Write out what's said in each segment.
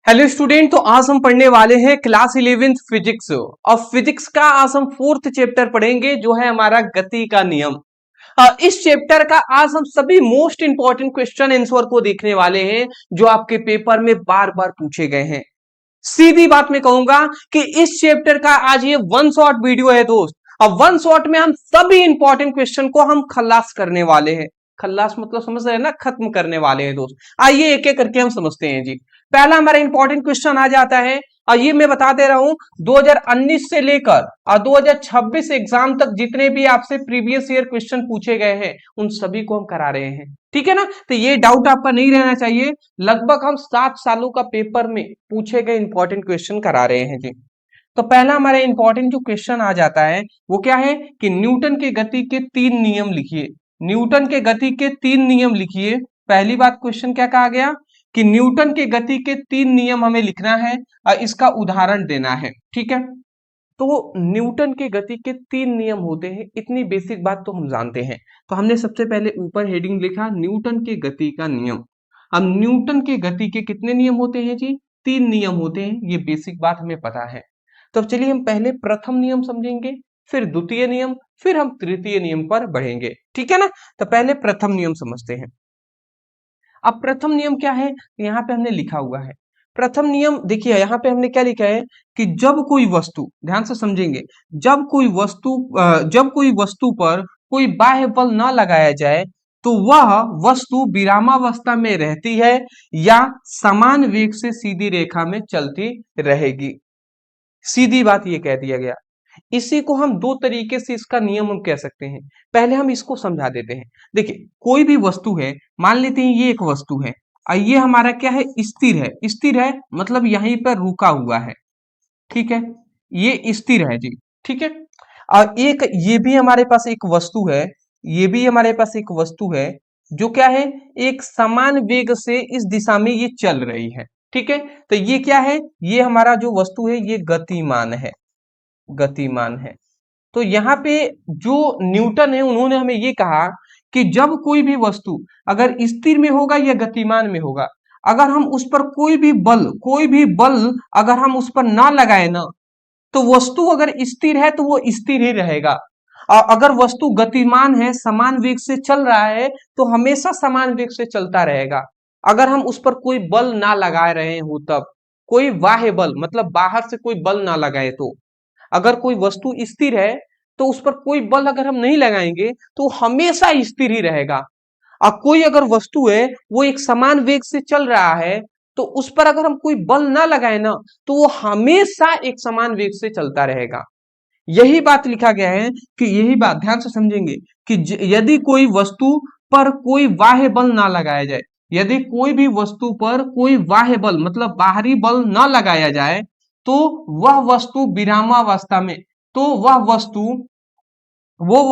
Hello student, तो आज हम पढ़ने वाले हैं क्लास 11th फिजिक्स। और फिजिक्स का आज हम 4th चैप्टर पढ़ेंगे जो है हमारा गति का नियम। इस चैप्टर का आज हम सभी मोस्ट इंपॉर्टेंट क्वेश्चन आंसर को देखने वाले हैं जो आपके पेपर में बार बार पूछे गए हैं। सीधी बात मैं कहूंगा कि इस चैप्टर का आज ये वन शॉट वीडियो है दोस्त। अब वन शॉट में हम सभी इंपॉर्टेंट क्वेश्चन को हम खल्लास करने वाले हैं। खल्लास मतलब समझ रहे हैं ना, खत्म करने वाले हैं दोस्त। आइए एक एक करके हम समझते हैं जी। पहला हमारा इंपॉर्टेंट क्वेश्चन आ जाता है, और ये मैं बता दे रहा हूं 2019 से लेकर और 2026 एग्जाम तक जितने भी आपसे प्रीवियस ईयर क्वेश्चन पूछे गए हैं उन सभी को हम करा रहे हैं। ठीक है ना, तो ये डाउट आपका नहीं रहना चाहिए। लगभग हम 7 सालों का पेपर में पूछे गए इंपॉर्टेंट क्वेश्चन करा रहे हैं जी। तो पहला हमारा इंपॉर्टेंट जो क्वेश्चन आ जाता है वो क्या है कि न्यूटन के गति के 3 नियम लिखिए। न्यूटन के गति के 3 नियम लिखिए। पहली बात क्वेश्चन क्या कहा गया कि न्यूटन के गति के 3 नियम हमें लिखना है और इसका उदाहरण देना है। ठीक है, तो न्यूटन के गति के 3 नियम होते हैं, इतनी बेसिक बात तो हम जानते हैं। तो हमने सबसे पहले ऊपर हेडिंग लिखा न्यूटन के गति का नियम। अब न्यूटन के गति के कितने नियम होते हैं जी? 3 नियम होते हैं, ये बेसिक बात हमें पता है। तो अब चलिए हम पहले प्रथम नियम समझेंगे, फिर द्वितीय नियम, फिर हम तृतीय नियम पर बढ़ेंगे। ठीक है ना, तो पहले प्रथम नियम समझते हैं। अब प्रथम नियम क्या है, यहाँ पे हमने लिखा हुआ है प्रथम नियम। देखिए यहाँ पे हमने क्या लिखा है कि जब कोई वस्तु, ध्यान से समझेंगे, जब कोई वस्तु पर कोई बाह्य बल ना लगाया जाए तो वह वस्तु विरामावस्था में रहती है या समान वेग से सीधी रेखा में चलती रहेगी। सीधी बात ये कह दिया गया। इसी को हम दो तरीके से इसका नियम हम कह सकते हैं। पहले हम इसको समझा देते हैं। देखिए कोई भी वस्तु है, मान लेते हैं ये एक वस्तु है और ये हमारा क्या है, स्थिर है। स्थिर है मतलब यहीं पर रुका हुआ है। ठीक है, ये स्थिर है जी। ठीक है, और एक ये भी हमारे पास एक वस्तु है, ये भी हमारे पास एक वस्तु है जो क्या है, एक समान वेग से इस दिशा में ये चल रही है। ठीक है, तो ये क्या है, ये हमारा जो वस्तु है ये गतिमान है। गतिमान है। तो यहाँ पे जो न्यूटन है उन्होंने हमें ये कहा कि जब कोई भी वस्तु अगर स्थिर में होगा या गतिमान में होगा, अगर हम उस पर कोई भी बल अगर हम उस पर ना लगाए ना, तो वस्तु अगर स्थिर है तो वो स्थिर ही रहेगा। और अगर वस्तु गतिमान है, समान वेग से चल रहा है, तो हमेशा समान वेग से चलता रहेगा। अगर हम उस पर कोई बल ना लगा रहे हो, तब कोई बाह्य बल मतलब बाहर से कोई बल ना लगाए, तो अगर कोई वस्तु स्थिर है तो उस पर कोई बल अगर हम नहीं लगाएंगे तो हमेशा स्थिर ही रहेगा। और कोई अगर वस्तु है वो एक समान वेग से चल रहा है, तो उस पर अगर हम कोई बल ना लगाए ना, तो वो हमेशा एक समान वेग से चलता रहेगा। यही बात लिखा गया है कि यही बात ध्यान से समझेंगे कि यदि कोई वस्तु पर कोई बाह्य बल ना लगाया जाए, यदि कोई भी वस्तु पर कोई बाह्य बल मतलब बाहरी बल ना लगाया जाए, तो वह वस्तु विरामावस्था में, तो वो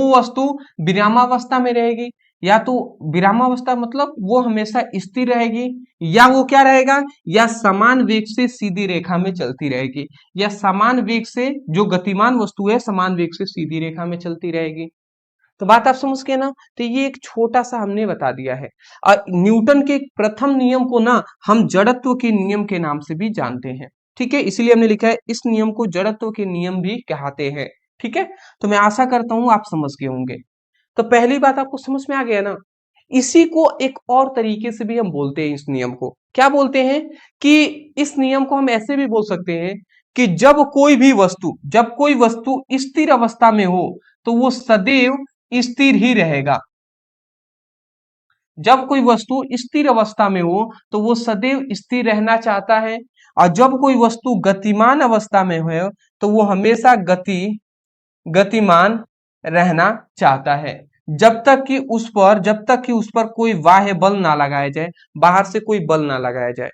वस्तु विरामावस्था में रहेगी। या तो विरामावस्था मतलब वो हमेशा स्थिर रहेगी, या वो क्या रहेगा, या समान वेग से सीधी रेखा में चलती रहेगी, या समान वेग से, जो गतिमान वस्तु है समान वेग से सीधी रेखा में चलती रहेगी। तो बात आप समझ गए ना, तो ये एक छोटा सा हमने बता दिया है। और न्यूटन के प्रथम नियम को ना हम जड़त्व के नियम के नाम से भी जानते हैं। ठीक है, इसलिए हमने लिखा है इस नियम को जड़त्व के नियम भी कहते हैं। ठीक है, तो मैं आशा करता हूं आप समझ गए होंगे। तो पहली बात आपको समझ में आ गया ना। इसी को एक और तरीके से भी हम बोलते हैं, इस नियम को क्या बोलते हैं कि इस नियम को हम ऐसे भी बोल सकते हैं कि जब कोई वस्तु स्थिर अवस्था में हो तो वो सदैव स्थिर ही रहेगा। जब कोई वस्तु स्थिर अवस्था में हो तो वो सदैव स्थिर रहना चाहता है, और जब कोई वस्तु गतिमान अवस्था में हो तो वो हमेशा गतिमान रहना चाहता है, जब तक कि उस पर कोई बाह्य बल ना लगाया जाए, बाहर से कोई बल ना लगाया जाए।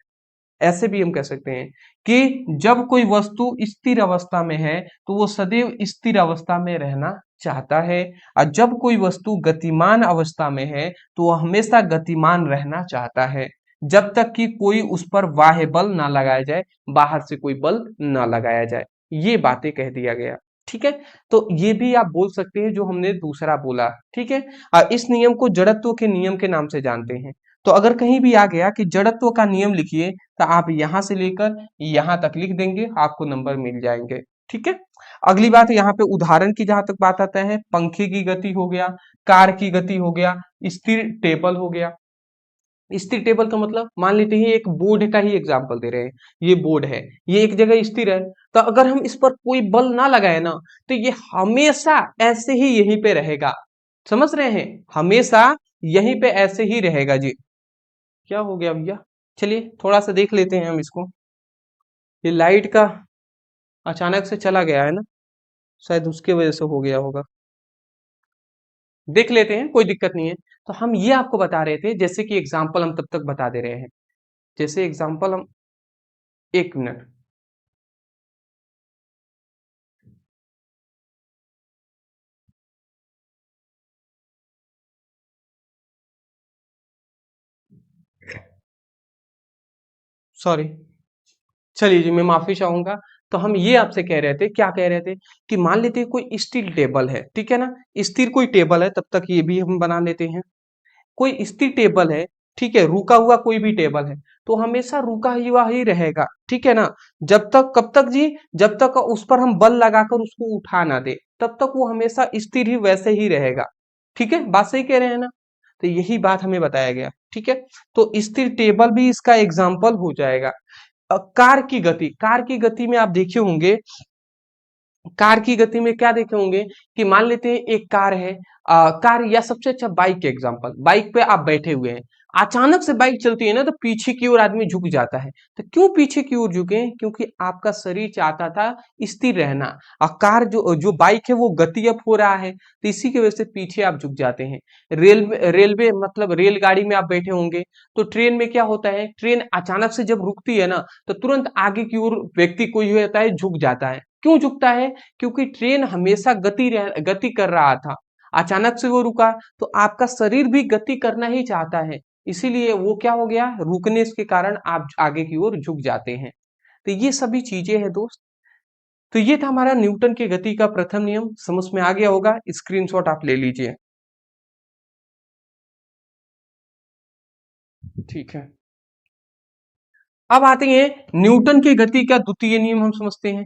ऐसे भी हम कह सकते हैं कि जब कोई वस्तु स्थिर अवस्था में है तो वो सदैव स्थिर अवस्था में रहना चाहता है, और जब कोई वस्तु गतिमान अवस्था में है तो वह हमेशा गतिमान रहना चाहता है, जब तक कि कोई उस पर बाह्य बल ना लगाया जाए, बाहर से कोई बल ना लगाया जाए। ये बातें कह दिया गया। ठीक है, तो ये भी आप बोल सकते हैं जो हमने दूसरा बोला। ठीक है, इस नियम को जड़त्व के नियम के नाम से जानते हैं। तो अगर कहीं भी आ गया कि जड़त्व का नियम लिखिए, तो आप यहां से लेकर यहां तक लिख देंगे, आपको नंबर मिल जाएंगे। ठीक है। अगली बात यहाँ पे उदाहरण की जहां तक बात आता है, पंखे की गति हो गया, कार की गति हो गया, स्थिर टेबल हो गया। स्थिर टेबल का मतलब मान लेते हैं एक बोर्ड का ही एग्जांपल दे रहे हैं, ये बोर्ड है, ये एक जगह स्थिर है, तो अगर हम इस पर कोई बल ना लगाए ना, तो ये हमेशा ऐसे ही यहीं पे रहेगा। समझ रहे हैं, हमेशा यहीं पे ऐसे ही रहेगा जी। क्या हो गया भैया, चलिए थोड़ा सा देख लेते हैं हम इसको। ये लाइट का अचानक से चला गया है ना, शायद उसके वजह से हो गया होगा। देख लेते हैं, कोई दिक्कत नहीं है। तो हम ये आपको बता रहे थे, जैसे कि एग्जाम्पल हम तब तक बता दे रहे हैं, जैसे एग्जाम्पल हम, एक मिनट, सॉरी, चलिए जी, मैं माफी चाहूंगा। तो हम ये आपसे कह रहे थे, क्या कह रहे थे, कि मान लेते हैं कोई स्थिर टेबल है, ठीक है ना, स्थिर कोई टेबल है, तब तक ये भी हम बना लेते हैं। कोई स्थिर टेबल है, ठीक है, रुका हुआ कोई भी टेबल है, तो हमेशा रुका हुआ ही रहेगा, ठीक है ना। जब तक, कब तक जी, जब तक उस पर हम बल लगाकर उसको उठा ना दे, तब तक वो हमेशा स्थिर ही वैसे ही रहेगा। ठीक है, बात सही कह रहे हैं ना। तो यही बात हमें बताया गया, ठीक है। तो स्थिर टेबल भी इसका एग्जाम्पल हो जाएगा। कार की गति, कार की गति में आप देखे होंगे, कार की गति में क्या देखे होंगे, कि मान लेते हैं एक कार है, कार, या सबसे अच्छा बाइक के एग्जांपल, बाइक पे आप बैठे हुए हैं, अचानक से बाइक चलती है ना, तो पीछे की ओर आदमी झुक जाता है। तो क्यों पीछे की ओर झुके, क्योंकि आपका शरीर चाहता था स्थिर रहना, और कार जो जो बाइक है वो गति अप हो रहा है, तो इसी की वजह से पीछे आप झुक जाते हैं। रेलवे मतलब रेलगाड़ी में आप बैठे होंगे, तो ट्रेन में क्या होता है, ट्रेन अचानक से जब रुकती है ना, तो तुरंत आगे की ओर व्यक्ति कोई होता है झुक जाता है। क्यों झुकता है, क्योंकि ट्रेन हमेशा गति कर रहा था, अचानक से वो रुका, तो आपका शरीर भी गति करना ही चाहता है, इसीलिए वो क्या हो गया, रुकने के कारण आप आगे की ओर झुक जाते हैं। तो ये सभी चीजें हैं दोस्त। तो ये था हमारा न्यूटन के गति का प्रथम नियम, समझ में आ गया होगा, स्क्रीनशॉट आप ले लीजिए। ठीक है, अब आते हैं न्यूटन की गति का द्वितीय नियम, हम समझते हैं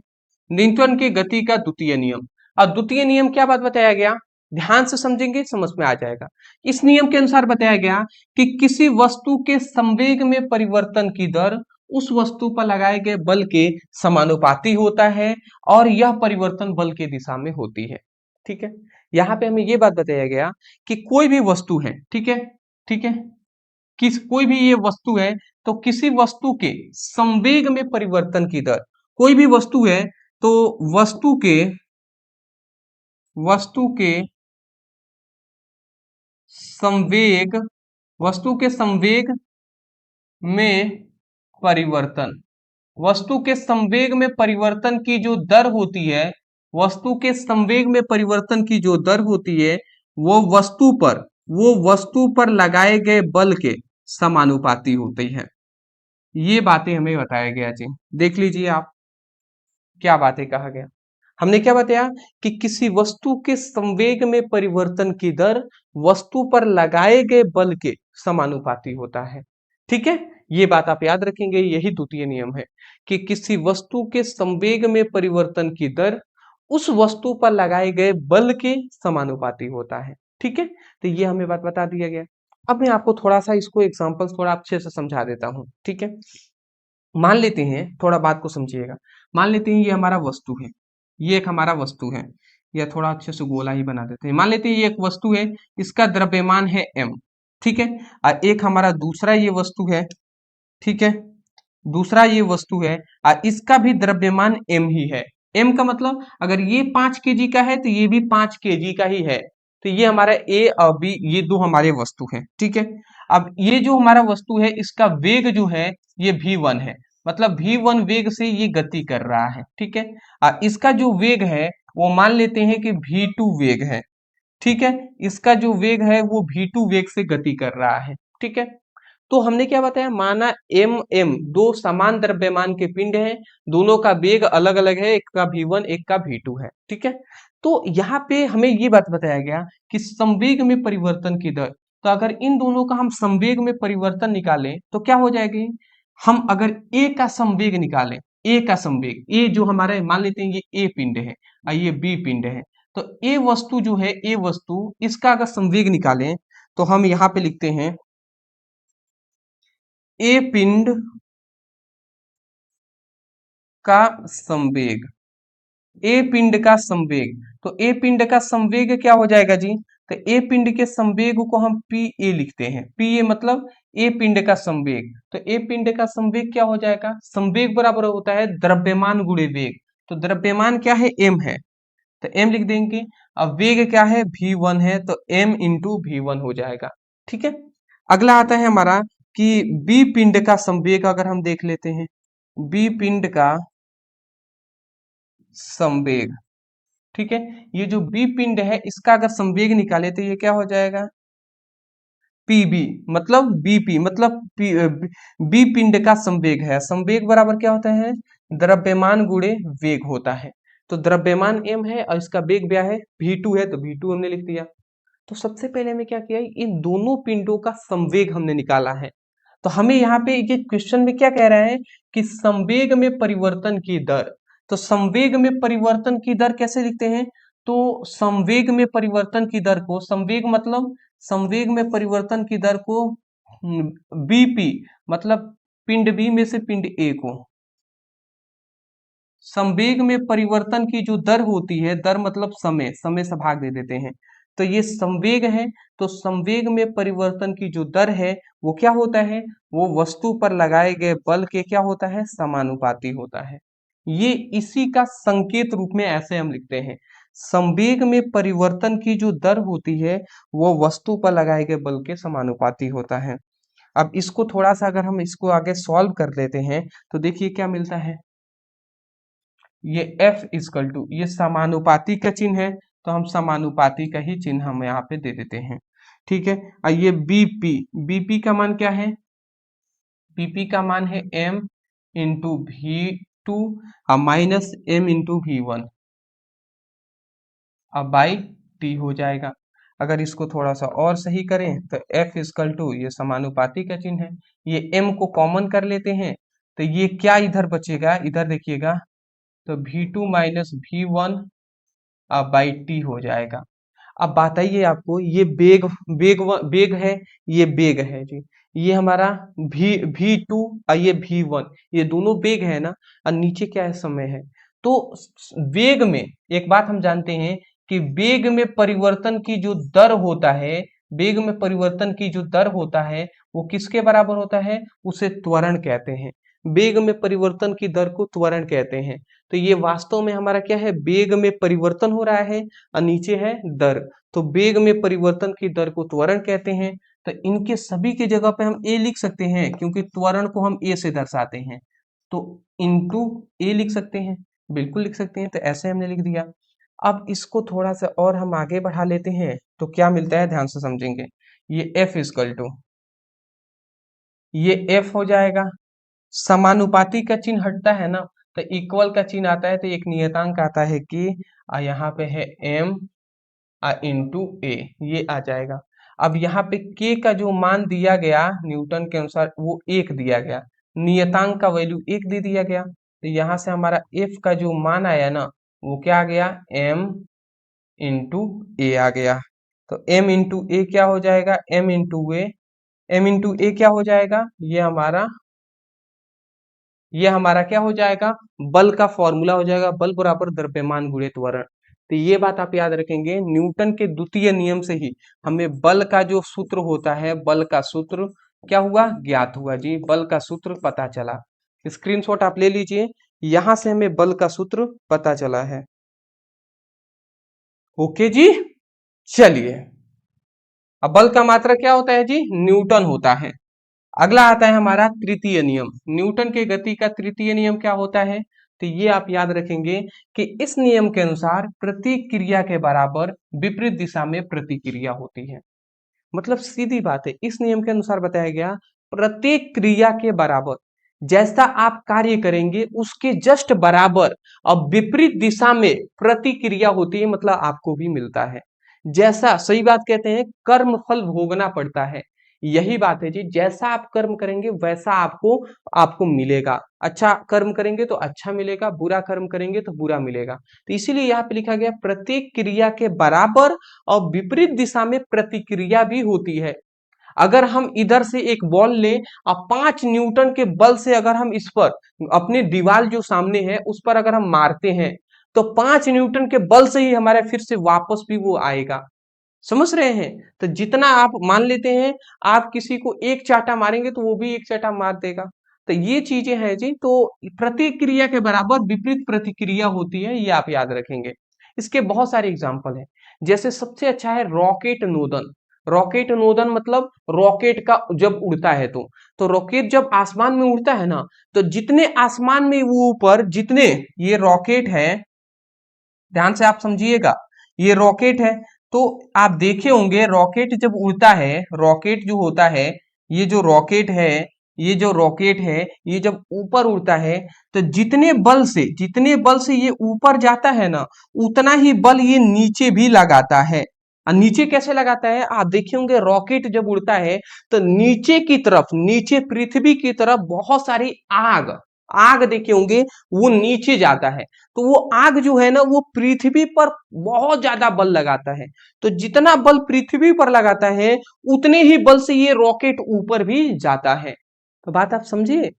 न्यूटन की गति का द्वितीय नियम। अब द्वितीय नियम क्या बात बताया गया, ध्यान से समझेंगे समझ में आ जाएगा। इस नियम के अनुसार बताया गया कि किसी वस्तु के संवेग में परिवर्तन की दर उस वस्तु पर लगाए गए बल के समानुपाती होता है, और यह परिवर्तन बल के दिशा में होती है। ठीक है, यहाँ पे हमें ये बात बताया गया कि कोई भी वस्तु है, ठीक है, ठीक है, किस कोई भी ये वस्तु है, तो किसी वस्तु के संवेग में परिवर्तन की दर, कोई भी वस्तु है, तो वस्तु के संवेग, वस्तु के संवेग में परिवर्तन, वस्तु के संवेग में परिवर्तन की जो दर होती है, वस्तु के संवेग में परिवर्तन की जो दर होती है, वो वस्तु पर लगाए गए बल के समानुपाती होती है। ये बातें हमें बताया गया जी, देख लीजिए आप, क्या बातें कहा गया। हमने क्या बताया कि किसी वस्तु के संवेग में परिवर्तन की दर वस्तु पर लगाए गए बल के समानुपाती होता है। ठीक है, ये बात आप याद रखेंगे, यही द्वितीय नियम है कि किसी वस्तु के संवेग में परिवर्तन की दर उस वस्तु पर लगाए गए बल के समानुपाती होता है। ठीक है, तो ये हमें बात बता दिया गया। अब मैं आपको थोड़ा सा इसको एग्जांपल थोड़ा अच्छे से समझा देता हूँ। ठीक है, मान लेते हैं, थोड़ा बात को समझिएगा, मान लेते हैं ये हमारा वस्तु है, ये एक हमारा वस्तु है, या थोड़ा अच्छे से गोला ही बना देते हैं। मान लेते हैं ये एक वस्तु है, इसका द्रव्यमान है m, ठीक है, और एक हमारा दूसरा ये वस्तु है, ठीक है, दूसरा ये वस्तु है, और इसका भी द्रव्यमान m ही है। m का मतलब अगर ये 5 kg का है, तो ये भी 5 kg का ही है। तो ये हमारा a और b, ये दो हमारे वस्तु हैं। ठीक है, अब ये जो हमारा वस्तु है, इसका वेग जो है ये v1 है, मतलब v1 वेग से ये गति कर रहा है। ठीक है, और इसका जो वेग है वो मान लेते हैं कि v2 वेग है। ठीक है, इसका जो वेग है वो v2 वेग से गति कर रहा है। ठीक है, तो हमने क्या बताया, माना एम एम दो समान द्रव्यमान के पिंड हैं, दोनों का वेग अलग अलग है, एक का v1 एक का v2 है। ठीक है, तो यहाँ पे हमें ये बात बताया गया कि संवेग में परिवर्तन की दर, तो अगर इन दोनों का हम संवेग में परिवर्तन निकालें तो क्या हो जाएगी, हम अगर ए का संवेग निकालें, ए का संवेग, ए जो हमारे मान लेते हैं ये ए पिंड है और ये बी पिंड है, तो ए वस्तु जो है, ए वस्तु, इसका अगर संवेग निकालें तो हम यहाँ पे लिखते हैं ए पिंड का संवेग, ए पिंड का संवेग। तो ए पिंड का संवेग क्या हो जाएगा जी, तो ए पिंड के संवेग को हम पी ए लिखते हैं, पी ए मतलब ए पिंड का संवेग। तो ए पिंड का संवेग क्या हो जाएगा, संवेग बराबर होता है द्रव्यमान गुणे वेग। तो द्रव्यमान क्या है, एम है, तो एम लिख देंगे। अब वेग क्या है, v1 है, तो m इंटू v1 हो जाएगा। ठीक है, अगला आता है हमारा कि बी पिंड का संवेग अगर हम देख लेते हैं, बी पिंड का संवेग। ठीक है, ये जो बी पिंड है इसका अगर संवेग निकाले तो ये क्या हो जाएगा, पीबी मतलब बीपी मतलब बी पिंड का संवेग है। संवेग बराबर क्या होता है, द्रव्यमान गुणे वेग होता है। तो द्रव्यमान m है और इसका वेग क्या है, v2 है, तो v2 हमने लिख दिया। तो सबसे पहले हमें क्या किया, इन दोनों पिंडों का संवेग हमने निकाला है। तो हमें यहाँ पे ये क्वेश्चन में क्या कह रहा है कि संवेग में परिवर्तन की दर। तो संवेग में परिवर्तन की दर कैसे लिखते हैं, तो संवेग में परिवर्तन की दर को, संवेग मतलब संवेग में परिवर्तन की दर को बीपी मतलब पिंड बी में से पिंड ए को, संवेग में परिवर्तन की जो दर होती है, दर मतलब समय, समय से भाग दे देते हैं, तो ये संवेग है। तो संवेग में परिवर्तन की जो दर है वो क्या होता है, वो वस्तु पर लगाए गए बल के क्या होता है, समानुपाती होता है। ये इसी का संकेत रूप में ऐसे हम लिखते हैं, संवेग में परिवर्तन की जो दर होती है वो वस्तु पर लगाए गए बल के समानुपाती होता है। अब इसको थोड़ा सा अगर हम इसको आगे सॉल्व कर लेते हैं तो देखिए क्या मिलता है, ये F इजकल टू, ये समानुपाती का चिन्ह है, तो हम समानुपाती का ही चिन्ह हम यहाँ पे दे देते हैं। ठीक है, और ये BP, BP का मान क्या है, BP का मान है M इंटू V2 और माइनस M इंटू V1 अब बाई टी हो जाएगा। अगर इसको थोड़ा सा और सही करें तो F इजकल टू, ये समानुपाती का चिन्ह है, ये M को कॉमन कर लेते हैं, तो ये क्या इधर बचेगा, इधर देखिएगा, तो V2 minus V1 by T हो जाएगा। अब बताइए आपको, ये बेग बेग है, ये बेग है जी, ये हमारा V2 और ये V1, ये दोनों बेग है ना, और नीचे क्या है, समय है। तो वेग में एक बात हम जानते हैं कि वेग में परिवर्तन की जो दर होता है, वेग में परिवर्तन की जो दर होता है वो किसके बराबर होता है, उसे त्वरण कहते हैं। वेग में परिवर्तन की दर को त्वरण कहते हैं। तो ये वास्तव में हमारा क्या है, वेग में परिवर्तन हो रहा है और नीचे है दर, तो वेग में परिवर्तन की दर को त्वरण कहते हैं। तो इनके सभी की जगह पे हम ए लिख सकते हैं, क्योंकि त्वरण को हम ए से दर्शाते हैं, तो इनटू ए लिख सकते हैं, बिल्कुल लिख सकते हैं। तो ऐसे हमने लिख दिया। अब इसको थोड़ा सा और हम आगे बढ़ा लेते हैं तो क्या मिलता है, ध्यान से समझेंगे। ये एफ इजकल टू, ये एफ हो जाएगा, समानुपाती का चिन्ह हटता है ना, तो इक्वल का चिन्ह आता है, तो एक नियतांक आता है कि यहाँ पे है m इंटू ए, ये आ जाएगा। अब यहाँ पे k का जो मान दिया गया न्यूटन के अनुसार वो 1 दिया गया, नियतांक का वैल्यू 1 दे दिया गया, तो यहाँ से हमारा f का जो मान आया ना वो क्या आ गया, m इंटू ए आ गया। तो m इंटू ए क्या हो जाएगा, m इंटू ए, m इंटू ए क्या हो जाएगा, ये हमारा क्या हो जाएगा, बल का फॉर्मूला हो जाएगा, बल बराबर द्रव्यमान गुणे त्वरण। तो ये बात आप याद रखेंगे, न्यूटन के द्वितीय नियम से ही हमें बल का जो सूत्र होता है, बल का सूत्र क्या हुआ, ज्ञात हुआ जी, बल का सूत्र पता चला। स्क्रीनशॉट आप ले लीजिए, यहां से हमें बल का सूत्र पता चला है। ओके जी, चलिए, अब बल का मात्रा क्या होता है जी, न्यूटन होता है। अगला आता है हमारा तृतीय नियम, न्यूटन के गति का तृतीय नियम क्या होता है, तो ये आप याद रखेंगे कि इस नियम के अनुसार प्रत्येक क्रिया के बराबर विपरीत दिशा में प्रतिक्रिया होती है। मतलब सीधी बात है, इस नियम के अनुसार बताया गया प्रत्येक क्रिया के बराबर, जैसा आप कार्य करेंगे उसके जस्ट बराबर अब विपरीत दिशा में प्रतिक्रिया होती है, मतलब आपको भी मिलता है। जैसा, सही बात कहते हैं, कर्म फल भोगना पड़ता है। यही बात है जी, जैसा आप कर्म करेंगे वैसा आपको आपको मिलेगा। अच्छा कर्म करेंगे तो अच्छा मिलेगा, बुरा कर्म करेंगे तो बुरा मिलेगा। तो इसीलिए यहाँ पे लिखा गया प्रत्येक क्रिया के बराबर और विपरीत दिशा में प्रतिक्रिया भी होती है। अगर हम इधर से एक बॉल ले और 5 न्यूटन के बल से अगर हम इस पर अपने दीवार जो सामने है उस पर अगर हम मारते हैं तो 5 न्यूटन के बल से ही हमारे फिर से वापस भी वो आएगा। समझ रहे हैं? तो जितना आप मान लेते हैं, आप किसी को एक चाटा मारेंगे तो वो भी एक चाटा मार देगा। तो ये चीजें हैं जी। तो प्रतिक्रिया के बराबर विपरीत प्रतिक्रिया होती है, ये आप याद रखेंगे। इसके बहुत सारे एग्जाम्पल हैं। जैसे सबसे अच्छा है रॉकेट नोदन। रॉकेट नोदन मतलब रॉकेट का जब उड़ता है तो रॉकेट जब आसमान में उड़ता है ना, तो जितने आसमान में वो ऊपर जितने ये रॉकेट है, ध्यान से आप समझिएगा, ये रॉकेट है। तो आप देखे होंगे रॉकेट जब उड़ता है, रॉकेट जो होता है, ये जो रॉकेट है, ये जो रॉकेट है, ये जब ऊपर उड़ता है तो जितने बल से ये ऊपर जाता है ना, उतना ही बल ये नीचे भी लगाता है। और नीचे कैसे लगाता है, आप देखे होंगे रॉकेट जब उड़ता है तो नीचे की तरफ, नीचे पृथ्वी की तरफ बहुत सारी आग आग देखे होंगे, वो नीचे जाता है। तो वो आग जो है ना, वो पृथ्वी पर बहुत ज्यादा बल लगाता है। तो जितना बल पृथ्वी पर लगाता है उतने ही बल से ये रॉकेट ऊपर भी जाता है। तो बात आप समझिए।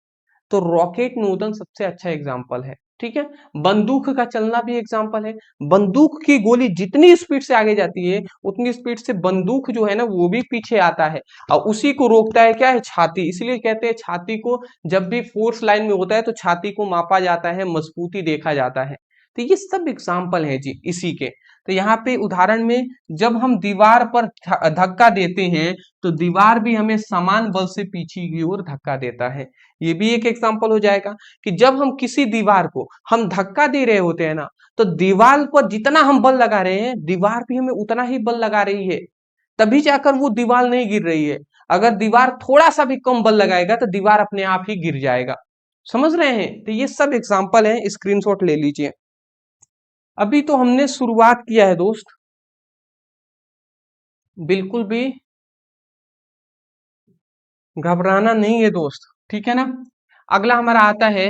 तो रॉकेट नोदन सबसे अच्छा एग्जाम्पल है। ठीक है। बंदूक का चलना भी एग्जाम्पल है। बंदूक की गोली जितनी स्पीड से आगे जाती है उतनी स्पीड से बंदूक जो है ना वो भी पीछे आता है, और उसी को रोकता है क्या है, छाती। इसलिए कहते हैं छाती को जब भी फोर्स लाइन में होता है तो छाती को मापा जाता है, मजबूती देखा जाता है। तो ये सब एग्जाम्पल है जी इसी के। तो यहाँ पे उदाहरण में जब हम दीवार पर धक्का देते हैं तो दीवार भी हमें समान बल से पीछे की ओर धक्का देता है। ये भी एक एग्जाम्पल हो जाएगा कि जब हम किसी दीवार को हम धक्का दे रहे होते हैं ना, तो दीवार पर जितना हम बल लगा रहे हैं दीवार भी हमें उतना ही बल लगा रही है, तभी जाकर वो दीवार नहीं गिर रही है। अगर दीवार थोड़ा सा भी कम बल लगाएगा तो दीवार अपने आप ही गिर जाएगा। समझ रहे हैं? तो ये सब एग्जाम्पल है, स्क्रीनशॉट ले लीजिए। अभी तो हमने शुरुआत किया है दोस्त, बिल्कुल भी घबराना नहीं है दोस्त, ठीक है ना। अगला हमारा आता है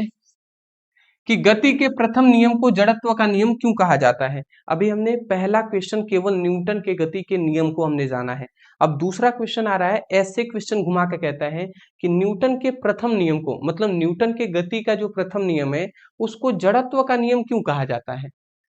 कि गति के प्रथम नियम को जड़त्व का नियम क्यों कहा जाता है। अभी हमने पहला क्वेश्चन केवल न्यूटन के गति के नियम को हमने जाना है। अब दूसरा क्वेश्चन आ रहा है, ऐसे क्वेश्चन घुमा के कहता है कि न्यूटन के प्रथम नियम को, मतलब न्यूटन के गति का जो प्रथम नियम है उसको जड़त्व का नियम क्यों कहा जाता है।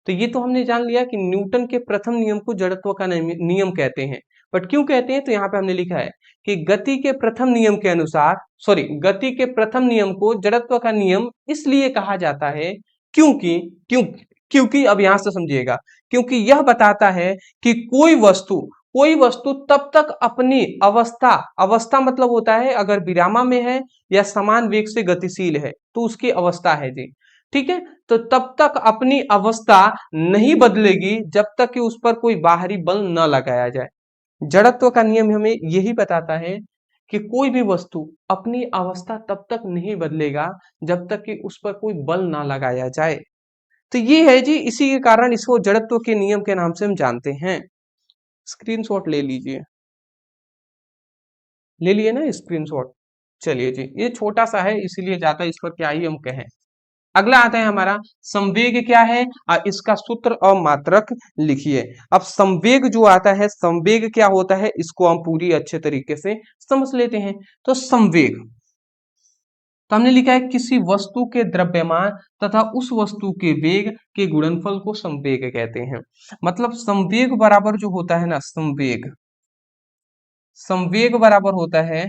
तो ये तो हमने जान लिया कि न्यूटन के प्रथम नियम को जड़त्व का नियम कहते हैं। बट क्यों कहते हैं, तो यहाँ पे हमने लिखा है कि गति के प्रथम नियम के अनुसार, सॉरी, गति के प्रथम नियम को जड़त्व का नियम इसलिए कहा जाता है क्योंकि क्यों क्योंकि अब यहां से समझिएगा, क्योंकि यह बताता है कि कोई वस्तु तब तक अपनी अवस्था, अवस्था मतलब होता है अगर विरामा में है या समान वेग से गतिशील है तो उसकी अवस्था है जी। ठीक है। तो तब तक अपनी अवस्था नहीं बदलेगी जब तक कि उस पर कोई बाहरी बल न लगाया जाए। जड़त्व का नियम हमें यही बताता है कि कोई भी वस्तु अपनी अवस्था तब तक नहीं बदलेगा जब तक कि उस पर कोई बल ना लगाया जाए। तो ये है जी, इसी के कारण इसको जड़त्व के नियम के नाम से हम जानते हैं। स्क्रीनशॉट ले लीजिए, ले लिए ना स्क्रीनशॉट। चलिए जी, ये छोटा सा है इसीलिए ज्यादा इस पर क्या ही हम कहें। अगला आता है हमारा संवेग क्या है, इसका सूत्र और मात्रक लिखिए। अब संवेग जो आता है, संवेग क्या होता है इसको हम पूरी अच्छे तरीके से समझ लेते हैं। तो संवेग, तो हमने लिखा है किसी वस्तु के द्रव्यमान तथा उस वस्तु के वेग के गुणनफल को संवेग कहते हैं। मतलब संवेग बराबर जो होता है ना, संवेग, संवेग बराबर होता है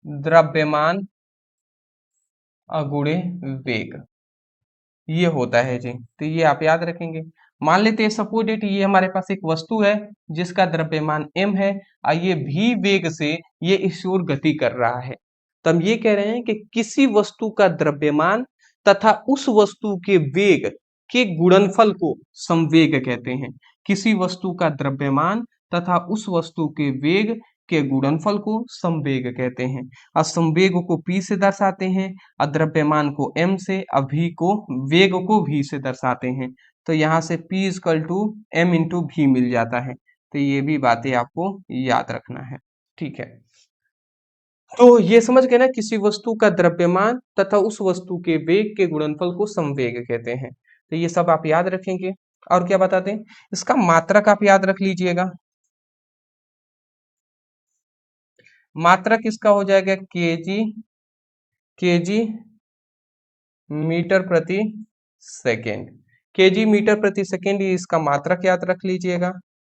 द्रव्यमान अगुणे वेग, ये होता है जी। तो ये आप याद रखेंगे। मान लेते हैं सपोज इट, ये हमारे पास एक वस्तु है जिसका द्रव्यमान m है और ये v वेग से ये इस ओर गति कर रहा है। तो हम ये कह रहे हैं कि किसी वस्तु का द्रव्यमान तथा उस वस्तु के वेग के गुणनफल को संवेग कहते हैं। किसी वस्तु का द्रव्यमान तथा उस वस्तु के वेग के गुणनफल को संवेग कहते हैं। और संवेग को p से दर्शाते हैं, और द्रव्यमान को m से, और v को, वेग को v से दर्शाते हैं। तो यहाँ से P is equal to M into भी मिल जाता है। तो ये भी बातें आपको याद रखना है, ठीक है। तो ये समझ गए ना, किसी वस्तु का द्रव्यमान तथा उस वस्तु के वेग के गुणनफल को संवेग कहते हैं। तो ये सब आप याद रखेंगे। और क्या बताते हैं, इसका मात्रक आप याद रख लीजिएगा। मात्रक इसका हो जाएगा केजी मीटर प्रति सेकेंड। केजी मीटर प्रति सेकेंड, ये इसका मात्रक याद रख लीजिएगा।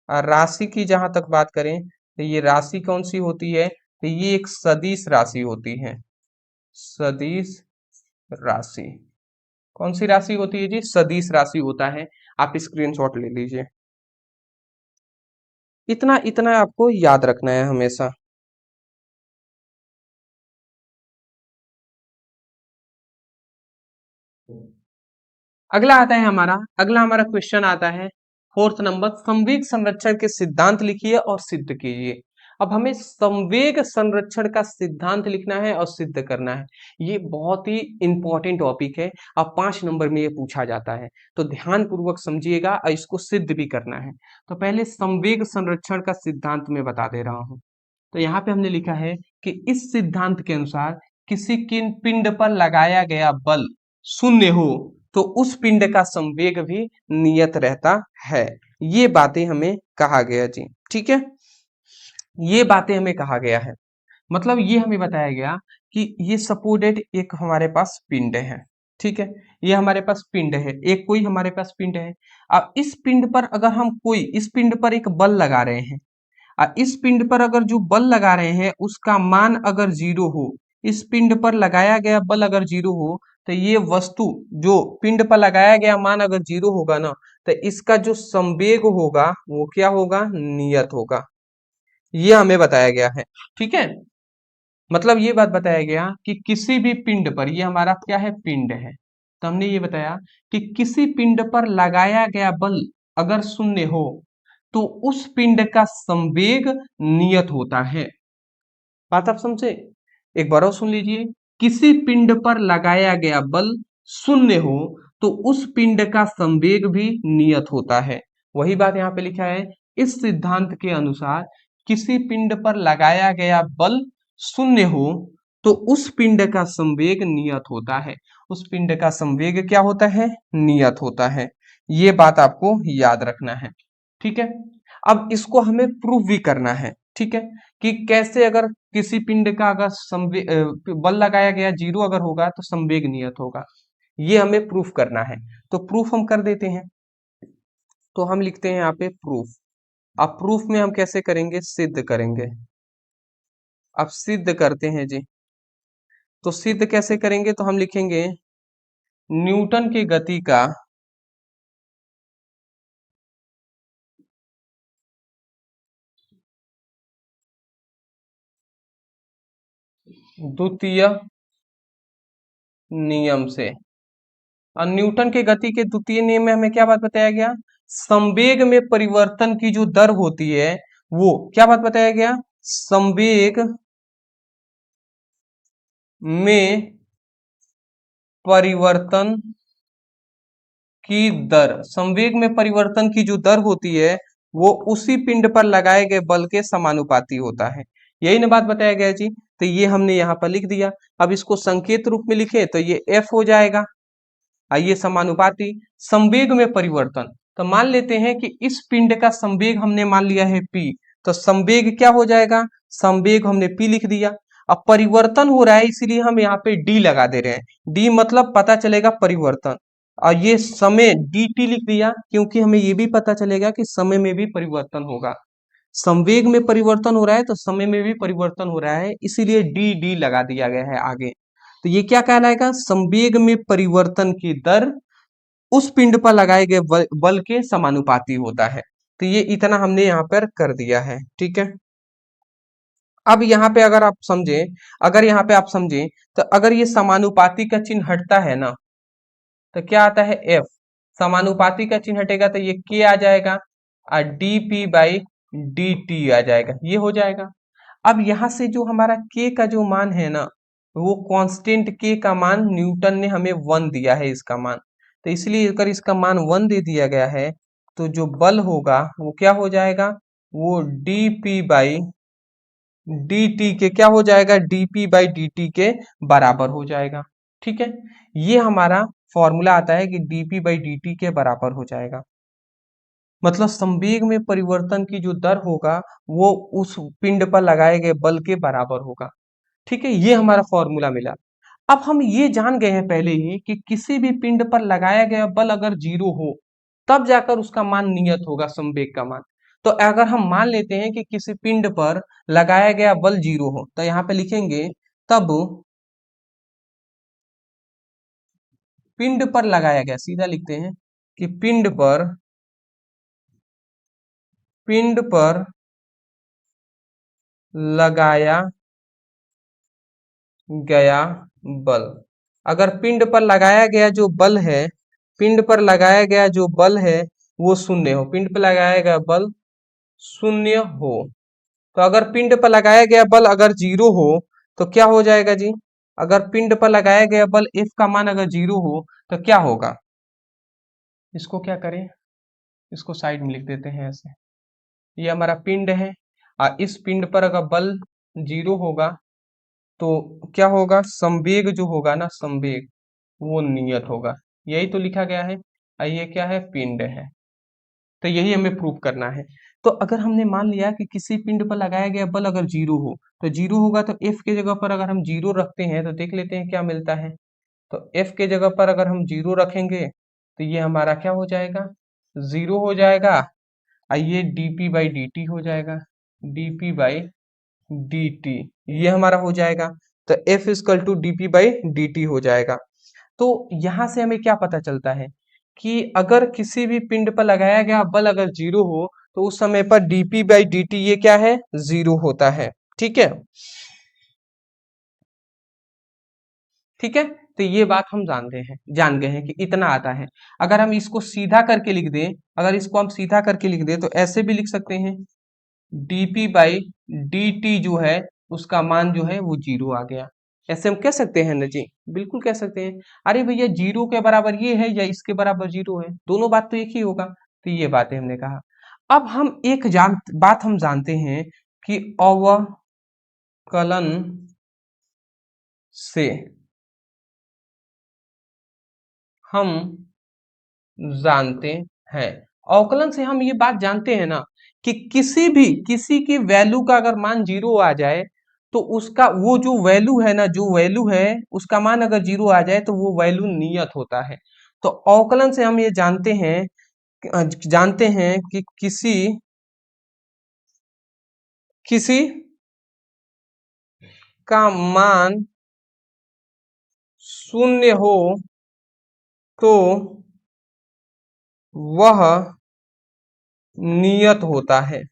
और राशि की जहां तक बात करें तो ये राशि कौन सी होती है, तो ये एक सदिश राशि होती है। सदिश राशि कौन सी राशि होती है जी, सदिश राशि होता है। आप स्क्रीनशॉट ले लीजिए। इतना इतना आपको याद रखना है हमेशा। अगला हमारा क्वेश्चन आता है फोर्थ नंबर, संवेग संरक्षण के सिद्धांत लिखिए और सिद्ध कीजिए। अब हमें संवेग संरक्षण का सिद्धांत लिखना है और सिद्ध करना है। ये बहुत ही इंपॉर्टेंट टॉपिक है, अब 5 नंबर में ये पूछा जाता है, तो ध्यान पूर्वक समझिएगा और इसको सिद्ध भी करना है। तो पहले संवेग संरक्षण का सिद्धांत मैं बता दे रहा हूँ। तो यहाँ पे हमने लिखा है कि इस सिद्धांत के अनुसार किसी किन पिंड पर लगाया गया बल शून्य हो तो उस पिंड का संवेग भी नियत रहता है। ये बातें हमें कहा गया जी, ठीक है। ये बातें हमें कहा गया है, मतलब ये हमें बताया गया कि ये सपोर्टेड एक हमारे पास पिंड है, ठीक है। ये हमारे पास पिंड है, एक कोई हमारे पास पिंड है। अब इस पिंड पर अगर हम इस पिंड पर एक बल लगा रहे हैं, इस पिंड पर अगर जो बल लगा रहे हैं उसका मान अगर 0 हो, इस पिंड पर लगाया गया बल अगर 0 हो, तो ये वस्तु जो पिंड पर लगाया गया मान अगर 0 होगा ना, तो इसका जो संवेग होगा वो क्या होगा, नियत होगा। ये हमें बताया गया है, ठीक है। मतलब ये बात बताया गया कि किसी भी पिंड पर, ये हमारा क्या है, पिंड है, तो हमने ये बताया कि किसी पिंड पर लगाया गया बल अगर शून्य हो तो उस पिंड का संवेग नियत होता है। बात आप समझे, एक बार और सुन लीजिए। किसी पिंड पर लगाया गया बल शून्य हो तो उस पिंड का संवेग भी नियत होता है। वही बात यहाँ पे लिखा है, इस सिद्धांत के अनुसार किसी पिंड पर लगाया गया बल शून्य हो तो उस पिंड का संवेग नियत होता है। उस पिंड का संवेग क्या होता है, नियत होता है। ये बात आपको याद रखना है, ठीक है। अब इसको हमें प्रूव भी करना है, ठीक है, कि कैसे अगर किसी पिंड का अगर बल लगाया गया 0 अगर होगा तो संवेग नियत होगा। ये हमें प्रूफ करना है, तो प्रूफ हम कर देते हैं। तो हम लिखते हैं यहाँ पे प्रूफ। अब प्रूफ में हम कैसे करेंगे, सिद्ध करेंगे। अब सिद्ध करते हैं जी। तो सिद्ध कैसे करेंगे, तो हम लिखेंगे न्यूटन की गति का द्वितीय नियम से। और न्यूटन के गति के द्वितीय नियम में हमें क्या बात बताया गया, संवेग में परिवर्तन की जो दर होती है, वो क्या बात बताया गया, संवेग में परिवर्तन की दर, संवेग में परिवर्तन की जो दर होती है वो उसी पिंड पर लगाए गए बल के समानुपाती होता है। यही ना बात बताया गया जी। तो ये हमने यहाँ पर लिख दिया। अब इसको संकेत रूप में लिखे तो ये F हो जाएगा, आइए समानुपाती संवेग में परिवर्तन। तो मान लेते हैं कि इस पिंड का संवेग हमने मान लिया है p, तो संवेग क्या हो जाएगा, संवेग हमने p लिख दिया। अब परिवर्तन हो रहा है इसलिए हम यहाँ पे d लगा दे रहे हैं, d मतलब पता चलेगा परिवर्तन। और ये समय dt लिख दिया क्योंकि हमें ये भी पता चलेगा कि समय में भी परिवर्तन होगा। संवेग में परिवर्तन हो रहा है तो समय में भी परिवर्तन हो रहा है, इसीलिए डी डी लगा दिया गया है आगे। तो ये क्या कहलाएगा, संवेग में परिवर्तन की दर उस पिंड पर लगाए गए बल के समानुपाती होता है। तो ये इतना हमने यहाँ पर कर दिया है, ठीक है। अब यहाँ पे अगर आप समझे, अगर यहाँ पे आप समझे तो अगर ये समानुपाती का चिन्ह हटता है ना, तो क्या आता है F, समानुपाती का चिन्ह हटेगा तो ये K आ जाएगा और dp बाई dt आ जाएगा, ये हो जाएगा। अब यहाँ से जो हमारा K का जो मान है ना, वो कांस्टेंट K का मान न्यूटन ने हमें 1 दिया है इसका मान, तो इसलिए अगर इसका मान 1 दे दिया गया है तो जो बल होगा वो क्या हो जाएगा, वो dp बाई dt के क्या हो जाएगा, dp बाई dt के बराबर हो जाएगा। ठीक है, ये हमारा फॉर्मूला आता है कि dp बाई dt के बराबर हो जाएगा। मतलब संवेग में परिवर्तन की जो दर होगा वो उस पिंड पर लगाए गए बल के बराबर होगा। ठीक है, ये हमारा फॉर्मूला मिला। अब हम ये जान गए हैं पहले ही कि किसी भी पिंड पर लगाया गया बल अगर 0 हो तब जाकर उसका मान नियत होगा, संवेग का मान। तो अगर हम मान लेते हैं कि किसी पिंड पर लगाया गया बल 0 हो तो यहाँ पे लिखेंगे तब पिंड पर लगाया गया, सीधा लिखते हैं कि पिंड पर लगाया गया बल, अगर पिंड पर लगाया गया जो बल है, पिंड पर लगाया गया जो बल है वो शून्य हो, पिंड पर लगाया गया बल शून्य हो, तो अगर पिंड पर लगाया गया बल अगर 0 हो तो क्या हो जाएगा जी, अगर पिंड पर लगाया गया बल F का मान अगर 0 हो तो क्या होगा, इसको क्या करें, इसको साइड में लिख देते हैं ऐसे। ये हमारा पिंड है और इस पिंड पर अगर बल 0 होगा तो क्या होगा, संवेग जो होगा ना, संवेग वो नियत होगा। यही तो लिखा गया है और ये क्या है, पिंड है। तो यही हमें प्रूव करना है। तो अगर हमने मान लिया कि किसी पिंड पर लगाया गया बल अगर 0 हो तो 0 होगा तो F के जगह पर अगर हम 0 रखते हैं तो देख लेते हैं क्या मिलता है। तो F के जगह पर अगर हम 0 रखेंगे तो ये हमारा क्या हो जाएगा, 0 हो जाएगा और ये dp बाई dt हो जाएगा, dp बाई dt ये हमारा हो जाएगा। तो F equal to dp by dt हो जाएगा। तो यहां से हमें क्या पता चलता है कि अगर किसी भी पिंड पर लगाया गया बल अगर 0 हो तो उस समय पर dp बाई dt ये क्या है, 0 होता है। ठीक है, ठीक है, तो ये बात हम जान गए हैं कि इतना आता है। अगर हम इसको सीधा करके लिख दें, अगर इसको हम सीधा करके लिख दें तो ऐसे भी लिख सकते हैं, dp बाई dt जो है उसका मान जो है वो 0 आ गया। ऐसे हम कह सकते हैं ना जी, बिल्कुल कह सकते हैं। अरे भैया 0 के बराबर ये है या इसके बराबर 0 है, दोनों बात तो एक ही होगा। तो ये बातें हमने कहा। अब हम एक बात हम जानते हैं कि अवकलन से हम जानते हैं, अवकलन से हम ये बात जानते हैं ना कि किसी की वैल्यू का अगर मान 0 आ जाए तो उसका वो जो वैल्यू है ना, जो वैल्यू है उसका मान अगर 0 आ जाए तो वो वैल्यू नियत होता है। तो अवकलन से हम ये जानते हैं कि किसी का मान शून्य हो तो वह नियत होता है।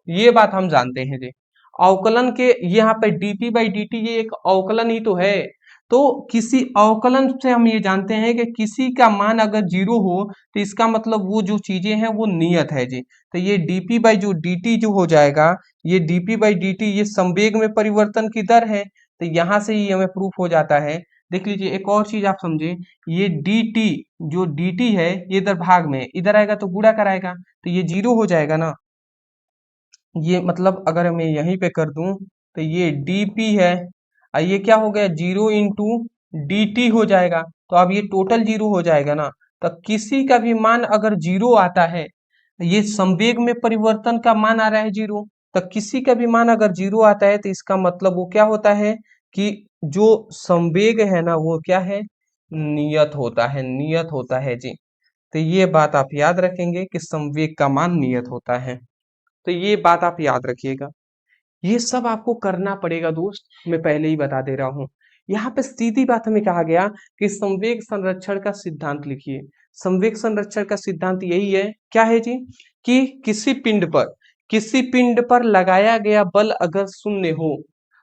ये बात हम जानते हैं जी। अवकलन के यहाँ पे dp बाई dt ये एक अवकलन ही तो है। तो किसी अवकलन से हम ये जानते हैं कि किसी का मान अगर 0 हो तो इसका मतलब वो जो चीजें हैं वो नियत है जी। तो ये dp बाई जो dt जो हो जाएगा, ये dp बाई dt ये संवेग में परिवर्तन की दर है। तो यहाँ से ही हमें प्रूफ हो जाता है। देख लीजिए एक और चीज आप समझे, ये dt जो dt है ये इधर भाग में इधर आएगा तो गुणा कराएगा तो ये 0 हो जाएगा ना। ये मतलब अगर मैं यहीं पे कर दूं तो ये dp है और ये क्या हो गया, 0 इंटू dt हो जाएगा। तो अब ये टोटल 0 हो जाएगा ना। तो किसी का भी मान अगर 0 आता है, ये संवेग में परिवर्तन का मान आ रहा है 0, तो किसी का भी मान अगर 0 आता है तो इसका मतलब वो क्या होता है कि जो संवेग है ना वो क्या है, नियत होता है, नियत होता है जी। तो ये बात आप याद रखेंगे कि संवेग का मान नियत होता है। तो ये बात आप याद रखिएगा। ये सब आपको करना पड़ेगा दोस्त, मैं पहले ही बता दे रहा हूँ। यहाँ पे सीधी बात हमें कहा गया कि संवेग संरक्षण का सिद्धांत लिखिए। संवेग संरक्षण का सिद्धांत यही है, क्या है जी, कि किसी पिंड पर लगाया गया बल अगर शून्य हो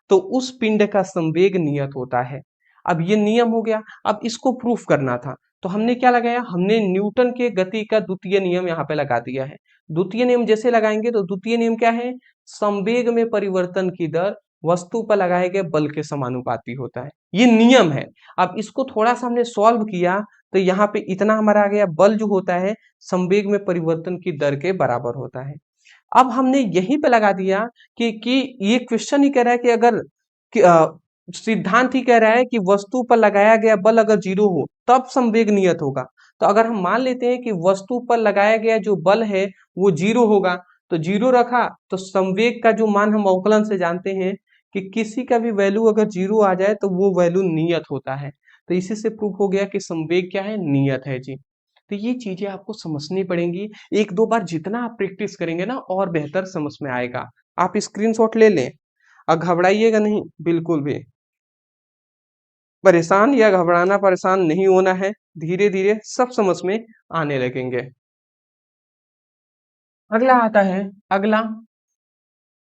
तो उस पिंड का संवेग नियत होता है। अब ये नियम हो गया, अब इसको प्रूफ करना था तो हमने क्या लगाया, हमने न्यूटन के गति का द्वितीय नियम यहाँ पे लगा दिया है। द्वितीय नियम जैसे लगाएंगे तो द्वितीय नियम क्या है, संवेग में परिवर्तन की दर वस्तु पर लगाए गए बल के समानुपाती होता है, ये नियम है। अब इसको थोड़ा सा हमने सॉल्व किया तो यहाँ पे इतना हमारा आ गया, बल जो होता है संवेग में परिवर्तन की दर के बराबर होता है। अब हमने यहीं पे लगा दिया कि ये क्वेश्चन ही कह रहा है कि अगर सिद्धांत ही कह रहा है कि वस्तु पर लगाया गया बल अगर जीरो हो तब संवेग नियत होगा। तो अगर हम मान लेते हैं कि वस्तु पर लगाया गया जो बल है वो जीरो होगा, तो जीरो रखा तो संवेग का जो मान हम अवकलन से जानते हैं कि किसी का भी वैल्यू अगर जीरो आ जाए तो वो वैल्यू नियत होता है। तो इसी से प्रूफ हो गया कि संवेग क्या है, नियत है जी। तो ये चीजें आपको समझनी पड़ेंगी, एक दो बार जितना आप प्रैक्टिस करेंगे ना और बेहतर समझ में आएगा। आप स्क्रीनशॉट ले लें और घबराइएगा नहीं बिल्कुल भी, परेशान या घबराना परेशान नहीं होना है, धीरे धीरे सब समझ में आने लगेंगे। अगला आता है, अगला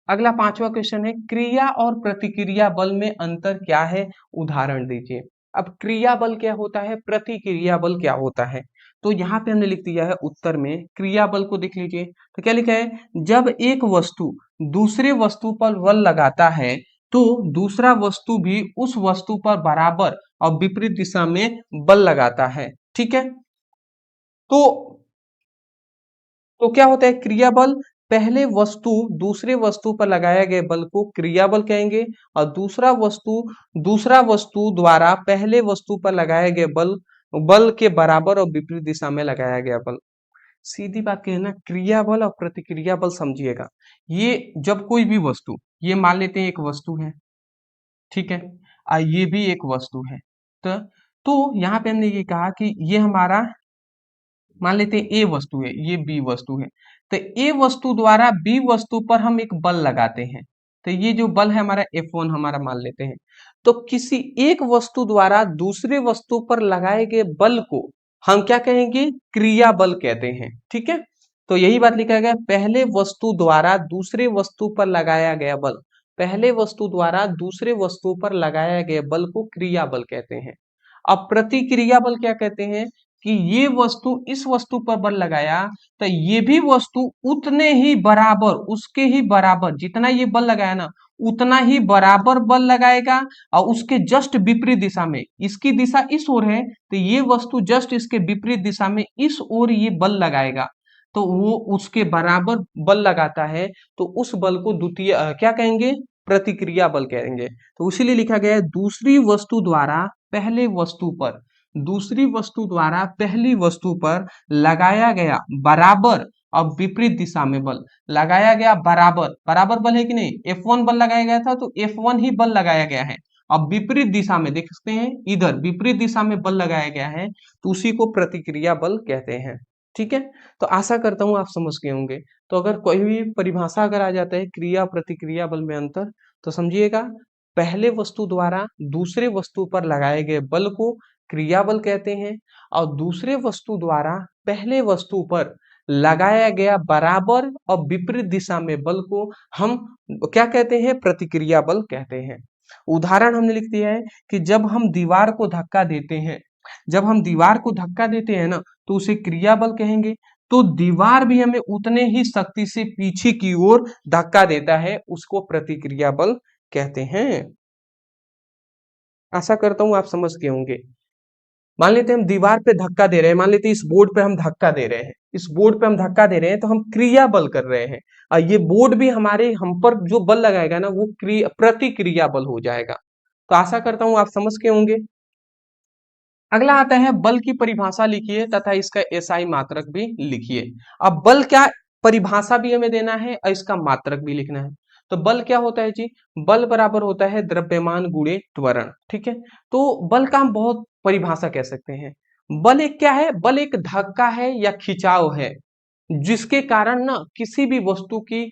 अगला पांचवा क्वेश्चन है, क्रिया और प्रतिक्रिया बल में अंतर क्या है, उदाहरण दीजिए। अब क्रिया बल क्या होता है, प्रतिक्रिया बल क्या होता है, तो यहाँ पे हमने लिख दिया है उत्तर में, क्रिया बल को देख लीजिए तो क्या लिखा है, जब एक वस्तु दूसरे वस्तु पर बल लगाता है तो दूसरा वस्तु भी उस वस्तु पर बराबर और विपरीत दिशा में बल लगाता है। ठीक है, तो क्या होता है क्रिया बल, पहले वस्तु दूसरे वस्तु पर लगाए गए बल को क्रिया बल कहेंगे और दूसरा वस्तु द्वारा पहले वस्तु पर लगाए गए बल के बराबर और विपरीत दिशा में लगाया गया बल। सीधी बात कहना, क्रिया बल और प्रतिक्रिया बल समझिएगा। ये जब कोई भी वस्तु, ये मान लेते हैं एक वस्तु है, ठीक है, ये भी एक वस्तु है, तो यहाँ पे हमने ये कहा कि ये हमारा मान लेते हैं ए वस्तु है, ये बी वस्तु है, तो ए वस्तु द्वारा बी वस्तु पर हम एक बल लगाते हैं, तो ये जो बल है हमारा F1 हमारा मान लेते हैं। तो किसी एक वस्तु द्वारा दूसरे वस्तु पर लगाए गए बल को हम क्या कहेंगे, क्रिया बल कहते हैं। ठीक है, तो यही बात लिखा गया, पहले वस्तु द्वारा दूसरे वस्तु पर लगाया गया बल, पहले वस्तु द्वारा दूसरे वस्तु पर लगाया गया बल को क्रिया बल कहते हैं। अब प्रतिक्रिया बल क्या कहते हैं, कि ये वस्तु इस वस्तु पर बल लगाया तो ये भी वस्तु उतने ही बराबर, उसके ही बराबर जितना ये बल लगाया ना उतना ही बराबर बल लगाएगा और उसके जस्ट विपरीत दिशा में, इसकी दिशा इस ओर है तो ये वस्तु जस्ट इसके विपरीत दिशा में इस ओर ये बल लगाएगा, तो वो उसके बराबर बल लगाता है, तो उस बल को द्वितीय क्या कहेंगे, प्रतिक्रिया बल कहेंगे। तो इसीलिए लिखा गया है, दूसरी वस्तु द्वारा पहली वस्तु पर लगाया गया बराबर और विपरीत दिशा में बल, लगाया गया बराबर बल है कि नहीं, F1 बल लगाया गया था तो F1 ही बल लगाया गया है। अब विपरीत दिशा में देख सकते हैं, इधर विपरीत दिशा में बल लगाया गया है तो उसी को प्रतिक्रिया बल कहते हैं। ठीक है, तो आशा करता हूं आप समझ गए होंगे। तो अगर कोई भी परिभाषा अगर आ जाता है क्रिया प्रतिक्रिया बल में अंतर, तो समझिएगा पहले वस्तु द्वारा दूसरे वस्तु पर लगाए गए बल को क्रिया बल कहते हैं और दूसरे वस्तु द्वारा पहले वस्तु पर लगाया गया बराबर और विपरीत दिशा में बल को हम क्या कहते हैं, प्रतिक्रिया बल कहते हैं। उदाहरण हमने लिख दिया है कि जब हम दीवार को धक्का देते हैं, ना तो उसे क्रिया बल कहेंगे, तो दीवार भी हमें उतने ही शक्ति से पीछे की ओर धक्का देता है, उसको प्रतिक्रिया बल कहते हैं। आशा करता हूं आप समझ गए होंगे। मान लेते हैं हम दीवार पे धक्का दे रहे हैं, मान लेते हैं इस बोर्ड पे हम धक्का दे रहे हैं, तो हम क्रिया बल कर रहे हैं और ये बोर्ड भी हमारे हम पर जो बल लगाएगा ना वो प्रतिक्रिया बल हो जाएगा। तो आशा करता हूं आप समझ के होंगे। अगला आता है, बल की परिभाषा लिखिए तथा इसका एसआई मात्रक भी लिखिए। अब बल क्या परिभाषा भी हमें देना है और इसका मात्रक भी लिखना है। तो बल क्या होता है जी, बल बराबर होता है द्रव्यमान गुणे त्वरण। ठीक है, तो बल का हम बहुत परिभाषा कह सकते हैं। बल एक क्या है, बल एक धक्का है या खिंचाव है जिसके कारण ना किसी भी वस्तु की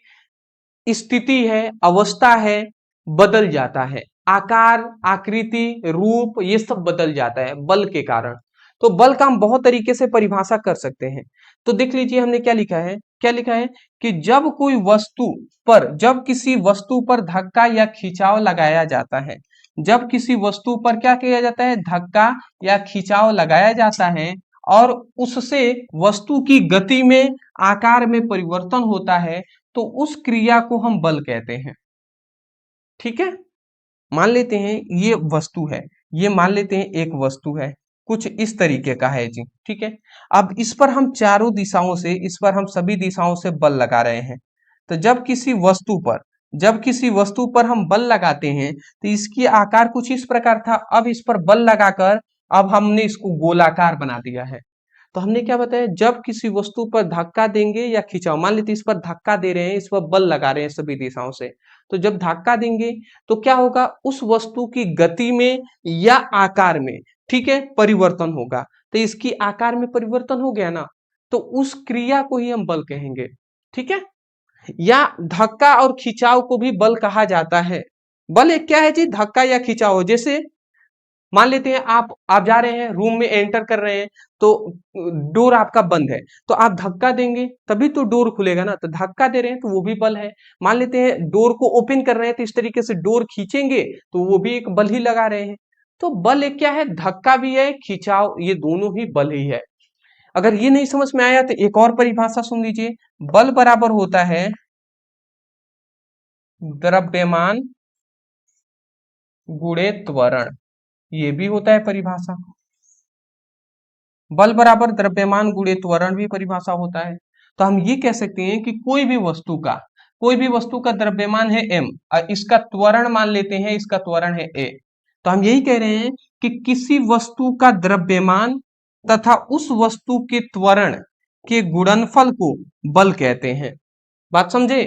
स्थिति है, अवस्था है, बदल जाता है, आकार आकृति रूप ये सब बदल जाता है बल के कारण। तो बल का हम बहुत तरीके से परिभाषा कर सकते हैं। तो देख लीजिए हमने क्या लिखा है, कि जब किसी वस्तु पर धक्का या खिंचाव लगाया जाता है, जब किसी वस्तु पर क्या किया जाता है, धक्का या खिंचाव लगाया जाता है और उससे वस्तु की गति में आकार में परिवर्तन होता है, तो उस क्रिया को हम बल कहते हैं। ठीक है, मान लेते हैं ये वस्तु है, ये मान लेते हैं एक वस्तु है, कुछ इस तरीके का है जी। ठीक है, अब इस पर हम चारों दिशाओं से, इस पर हम सभी दिशाओं से बल लगा रहे हैं। तो जब किसी वस्तु पर हम बल लगाते हैं तो इसकी आकार कुछ इस प्रकार था। अब इस पर बल लगाकर अब हमने इसको गोलाकार बना दिया है। तो हमने क्या बताया, जब किसी वस्तु पर धक्का देंगे या खिंचाव, मान लीजिए इस पर धक्का दे रहे हैं, इस पर बल लगा रहे हैं सभी दिशाओं से, तो जब धक्का देंगे तो क्या होगा, उस वस्तु की गति में या आकार में, ठीक है, परिवर्तन होगा। तो इसकी आकार में परिवर्तन हो गया ना, तो उस क्रिया को ही हम बल कहेंगे। ठीक है, या धक्का और खिंचाव को भी बल कहा जाता है। बल एक क्या है जी, धक्का या खिंचाव। जैसे मान लेते हैं आप जा रहे हैं, रूम में एंटर कर रहे हैं, तो डोर आपका बंद है, तो आप धक्का देंगे तभी तो डोर खुलेगा ना, तो धक्का दे रहे हैं तो वो भी बल है। मान लेते हैं डोर को ओपन कर रहे हैं, तो इस तरीके से डोर खींचेंगे तो वो भी एक बल ही लगा रहे हैं। तो बल एक क्या है, धक्का भी है, खिंचाव, ये दोनों ही बल ही है। अगर ये नहीं समझ में आया तो एक और परिभाषा सुन लीजिए। बल बराबर होता है द्रव्यमान गुणे त्वरण, ये भी होता है परिभाषा। बल बराबर द्रव्यमान गुणे त्वरण भी परिभाषा होता है। तो हम ये कह सकते हैं कि कोई भी वस्तु का द्रव्यमान है m और इसका त्वरण मान लेते हैं, इसका त्वरण है a। तो हम यही कह रहे हैं कि किसी वस्तु का द्रव्यमान तथा उस वस्तु के त्वरण के गुणनफल को बल कहते हैं। बात समझे,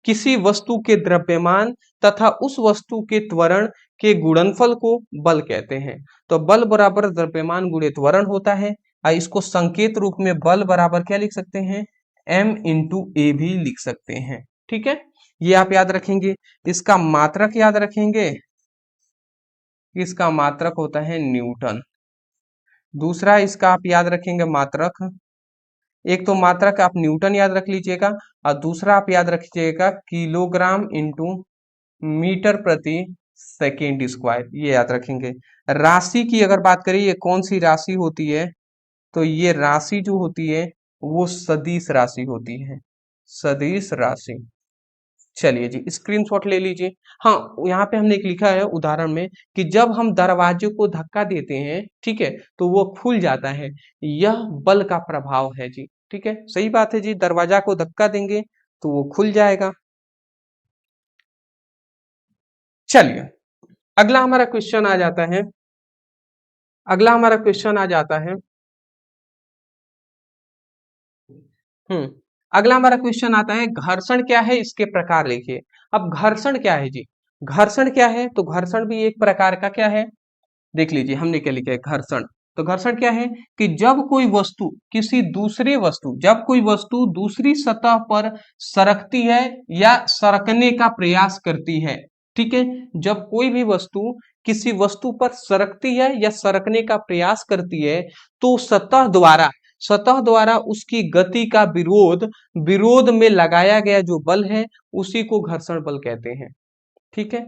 किसी वस्तु के द्रव्यमान तथा उस वस्तु के त्वरण के गुणनफल को बल कहते हैं। तो बल बराबर द्रव्यमान गुणे त्वरण होता है। इसको संकेत रूप में बल बराबर क्या लिख सकते हैं, m इंटू ए भी लिख सकते हैं। ठीक है, ये आप याद रखेंगे। इसका मात्रक याद रखेंगे, इसका मात्रक होता है न्यूटन। दूसरा इसका आप याद रखेंगे मात्रक, एक तो मात्रक आप न्यूटन याद रख लीजिएगा और दूसरा आप याद रखिएगा किलोग्राम इंटू मीटर प्रति सेकेंड स्क्वायर, ये याद रखेंगे। राशि की अगर बात करें, ये कौन सी राशि होती है, तो ये राशि जो होती है वो सदिश राशि होती है, सदिश राशि। चलिए जी, स्क्रीनशॉट ले लीजिए। हाँ, यहाँ पे हमने एक लिखा है उदाहरण में कि जब हम दरवाजे को धक्का देते हैं, ठीक है, तो वो खुल जाता है, यह बल का प्रभाव है जी। ठीक है, सही बात है जी, दरवाजा को धक्का देंगे तो वो खुल जाएगा। चलिए, अगला हमारा क्वेश्चन आ जाता है, अगला हमारा क्वेश्चन आ जाता है अगला हमारा क्वेश्चन आता है घर्षण क्या है, इसके प्रकार लिखिए। अब घर्षण क्या है जी, घर्षण क्या है, तो घर्षण भी एक प्रकार का क्या है, देख लीजिए हमने क्या लिखा है घर्षण। तो घर्षण क्या है कि जब कोई वस्तु जब कोई वस्तु दूसरी सतह पर सरकती है या सरकने का प्रयास करती है। ठीक है, जब कोई भी वस्तु किसी वस्तु पर सरकती है या सरकने का प्रयास करती है, तो सतह द्वारा उसकी गति का विरोध में लगाया गया जो बल है, उसी को घर्षण बल कहते हैं। ठीक है,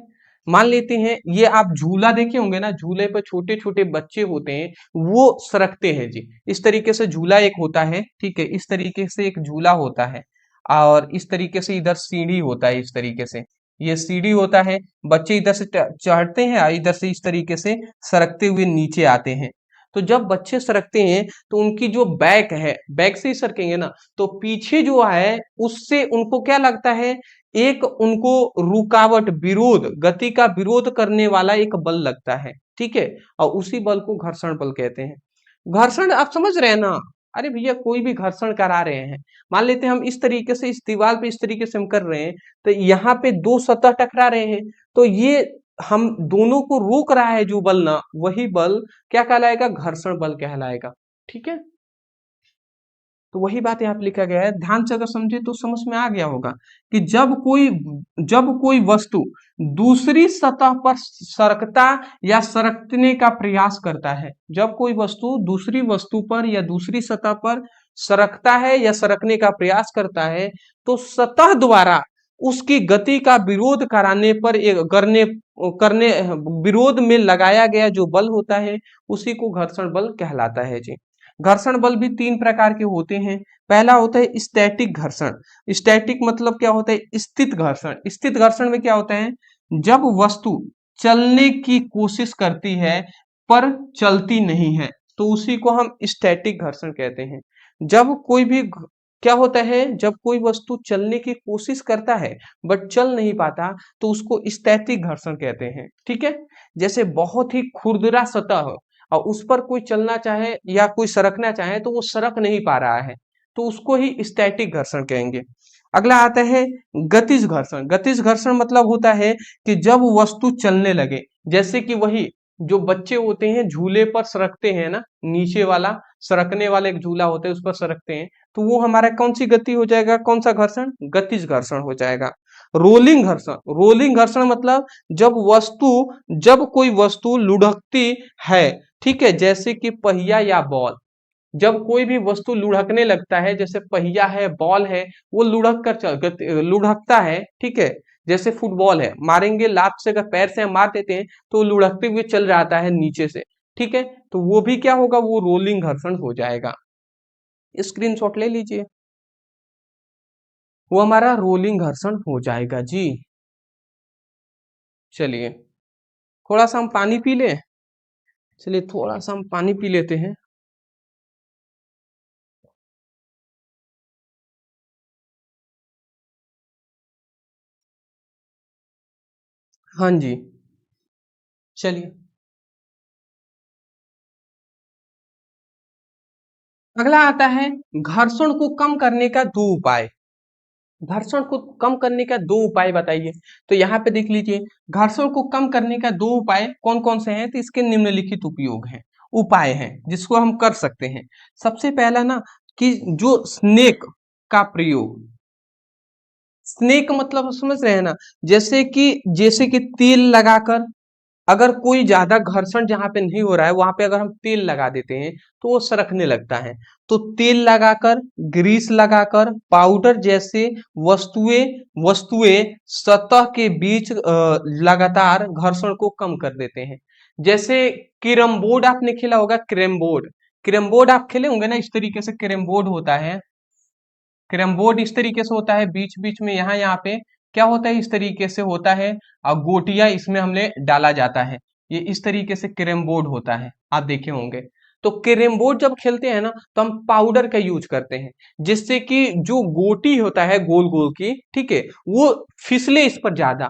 मान लेते हैं ये आप झूला देखे होंगे ना, झूले पर छोटे छोटे बच्चे होते हैं, वो सरकते हैं जी। इस तरीके से झूला एक होता है, ठीक है, इस तरीके से एक झूला होता है और इस तरीके से इधर सीढ़ी होता है, इस तरीके से ये सीढ़ी होता है। बच्चे इधर से चढ़ते हैं और इधर से इस तरीके से सरकते हुए नीचे आते हैं। तो जब बच्चे सरकते हैं तो उनकी जो बैक है, बैक से ही सरकेंगे ना, तो पीछे जो है उससे उनको क्या लगता है, एक उनको रुकावट, गति का विरोध करने वाला एक बल लगता है। ठीक है, और उसी बल को घर्षण बल कहते हैं। घर्षण आप समझ रहे हैं ना, अरे भैया कोई भी घर्षण करा रहे हैं, मान लेते हैं हम इस तरीके से इस दीवार पे इस तरीके से हम कर रहे हैं, तो यहाँ पे दो सतह टकरा रहे हैं, तो ये हम दोनों को रोक रहा है जो बल ना, वही बल क्या कहलाएगा, घर्षण बल कहलाएगा। ठीक है, तो वही बात यहाँ पे लिखा गया है, ध्यान से अगर समझे तो समझ में आ गया होगा कि जब कोई वस्तु दूसरी सतह पर सरकता या सरकने का प्रयास करता है, जब कोई वस्तु दूसरी वस्तु पर या दूसरी सतह पर सरकता है या सरकने का प्रयास करता है, तो सतह द्वारा उसकी गति का विरोध कराने पर करने विरोध में लगाया गया जो बल होता है, उसी को घर्षण बल कहलाता है जी। घर्षण बल भी तीन प्रकार के होते हैं। पहला होता है स्टैटिक घर्षण। स्टैटिक मतलब क्या होता है, स्थित घर्षण। स्थित घर्षण में क्या होता है, जब वस्तु चलने की कोशिश करती है पर चलती नहीं है तो उसी को हम स्टैटिक घर्षण कहते हैं। जब कोई भी क्या होता है, जब कोई वस्तु चलने की कोशिश करता है बट चल नहीं पाता तो उसको स्टैटिक घर्षण कहते हैं। ठीक है, जैसे बहुत ही खुरदरा सतह हो और उस पर कोई चलना चाहे या कोई सरकना चाहे तो वो सरक नहीं पा रहा है, तो उसको ही स्टैटिक घर्षण कहेंगे। अगला आता है गतिज घर्षण। गतिज घर्षण मतलब होता है कि जब वस्तु चलने लगे, जैसे कि वही जो बच्चे होते हैं झूले पर सरकते हैं ना, नीचे वाला सरकने वाला एक झूला होता है उस पर सरकते हैं, तो वो हमारा कौन सी गति हो जाएगा, कौन सा घर्षण, गतिज घर्षण हो जाएगा। रोलिंग घर्षण। रोलिंग घर्षण मतलब जब कोई वस्तु लुढ़कती है, ठीक है, जैसे कि पहिया या बॉल, जब कोई भी वस्तु लुढ़कने लगता है, जैसे पहिया है, बॉल है, वो लुढ़कता है, ठीक है, जैसे फुटबॉल है, मारेंगे लात से, अगर पैर से हम मार देते हैं तो वो लुढ़कते हुए चल जाता है नीचे से, ठीक है, तो वो भी क्या होगा, वो रोलिंग घर्षण हो जाएगा। स्क्रीनशॉट ले लीजिए, वो हमारा रोलिंग घर्षण हो जाएगा जी। चलिए थोड़ा सा हम पानी पी लें, चलिए थोड़ा सा हम पानी पी लेते हैं। हाँ जी, चलिए अगला आता है घर्षण को कम करने का दो उपाय। घर्षण को कम करने का दो उपाय बताइए। तो यहाँ पे देख लीजिए, घर्षण को कम करने का दो उपाय कौन कौन से हैं, तो इसके निम्नलिखित उपयोग हैं, उपाय हैं जिसको हम कर सकते हैं। सबसे पहला ना, कि जो स्नेक का प्रयोग, स्नेक मतलब समझ रहे हैं ना, जैसे कि तेल लगाकर, अगर कोई ज्यादा घर्षण जहां पे नहीं हो रहा है वहां पे अगर हम तेल लगा देते हैं तो वो सरकने लगता है। तो तेल लगाकर, ग्रीस लगाकर, पाउडर जैसे वस्तुएं वस्तुएं सतह के बीच लगातार घर्षण को कम कर देते हैं। जैसे कैरम बोर्ड आपने खेला होगा, कैरम बोर्ड, कैरम बोर्ड आप खेले होंगे ना, इस तरीके से कैरम बोर्ड होता है। कैरम बोर्ड इस तरीके से होता है, बीच बीच में यहाँ पे क्या होता है, इस तरीके से होता है और गोटियां इसमें हमने डाला जाता है, ये इस तरीके से कैरम बोर्ड होता है, आप देखे होंगे। तो कैरम बोर्ड जब खेलते हैं ना तो हम पाउडर का यूज करते हैं, जिससे कि जो गोटी होता है गोल गोल की, ठीक है, वो फिसले इस पर ज्यादा।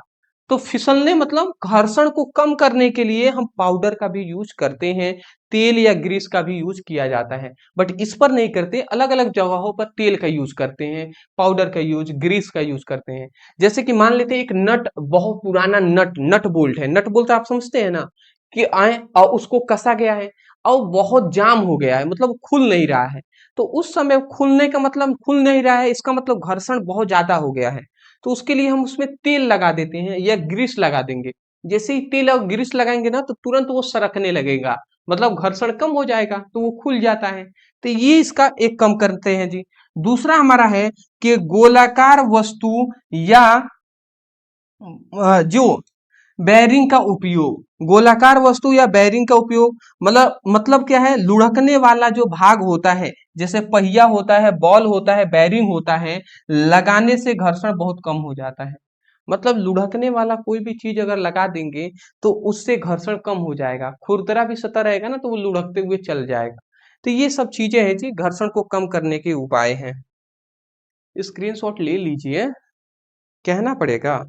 तो फिसलने मतलब घर्षण को कम करने के लिए हम पाउडर का भी यूज करते हैं, तेल या ग्रीस का भी यूज किया जाता है, बट इस पर नहीं करते, अलग अलग जगहों पर तेल का यूज करते हैं, पाउडर का यूज, ग्रीस का यूज करते हैं। जैसे कि मान लेते हैं एक नट, बहुत पुराना नट बोल्ट है, नट बोल्ट आप समझते हैं ना, कि आए और उसको कसा गया है और बहुत जाम हो गया है, मतलब खुल नहीं रहा है। तो उस समय खुलने का मतलब, खुल नहीं रहा है इसका मतलब घर्षण बहुत ज्यादा हो गया है, तो उसके लिए हम उसमें तेल लगा देते हैं या ग्रीस लगा देंगे। जैसे ही तेल और ग्रीस लगाएंगे ना तो तुरंत वो सरकने लगेगा, मतलब घर्षण कम हो जाएगा तो वो खुल जाता है। तो ये इसका एक कम करते हैं जी। दूसरा हमारा है कि गोलाकार वस्तु या जो बेरिंग का उपयोग, गोलाकार वस्तु या बेरिंग का उपयोग मतलब क्या है, लुढ़कने वाला जो भाग होता है, जैसे पहिया होता है, बॉल होता है, बेरिंग होता है, लगाने से घर्षण बहुत कम हो जाता है। मतलब लुढ़कने वाला कोई भी चीज अगर लगा देंगे तो उससे घर्षण कम हो जाएगा, खुरदरा भी सतह रहेगा ना तो वो लुढ़कते हुए चल जाएगा। तो ये सब चीजें हैं जी, घर्षण को कम करने के उपाय हैं। स्क्रीनशॉट ले लीजिए, कहना पड़ेगा।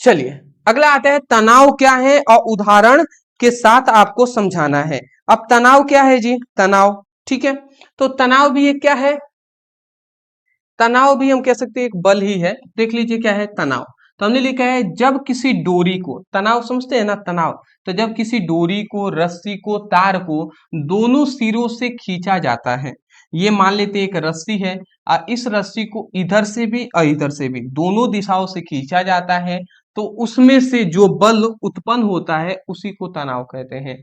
चलिए अगला आता है तनाव क्या है और उदाहरण के साथ आपको समझाना है। अब तनाव क्या है जी, तनाव, ठीक है, तो तनाव भी एक क्या है, तनाव भी हम कह सकते हैं एक बल ही है। देख लीजिए क्या है तनाव, तो हमने लिखा है जब किसी डोरी को, तनाव समझते हैं ना तनाव, तो जब किसी डोरी को, रस्सी को, तार को दोनों सिरों से खींचा जाता है, ये मान लेते हैं एक रस्सी है और इस रस्सी को इधर से भी और इधर से भी दोनों दिशाओं से खींचा जाता है, तो उसमें से जो बल उत्पन्न होता है उसी को तनाव कहते हैं।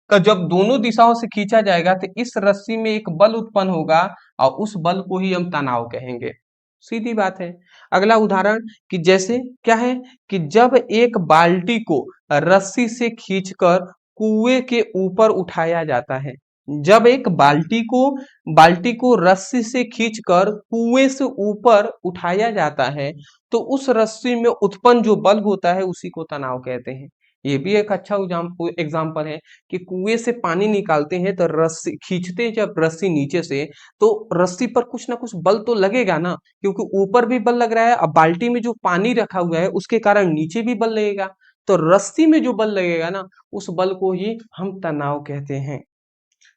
का जब दोनों दिशाओं से खींचा जाएगा तो इस रस्सी में एक बल उत्पन्न होगा और उस बल को ही हम तनाव कहेंगे, सीधी बात है। अगला उदाहरण, कि जैसे क्या है, कि जब एक बाल्टी को रस्सी से खींचकर कुएं के ऊपर उठाया जाता है, जब एक बाल्टी को रस्सी से खींचकर कुएं से ऊपर उठाया जाता है तो उस रस्सी में उत्पन्न जो बल होता है उसी को तनाव कहते हैं। ये भी एक अच्छा एग्जाम्पल है कि कुएं से पानी निकालते हैं तो रस्सी खींचते हैं, जब रस्सी नीचे से तो रस्सी पर कुछ ना कुछ बल तो लगेगा ना, क्योंकि ऊपर भी बल लग रहा है। अब बाल्टी में जो पानी रखा हुआ है उसके कारण नीचे भी बल लगेगा, तो रस्सी में जो बल लगेगा ना उस बल को ही हम तनाव कहते हैं।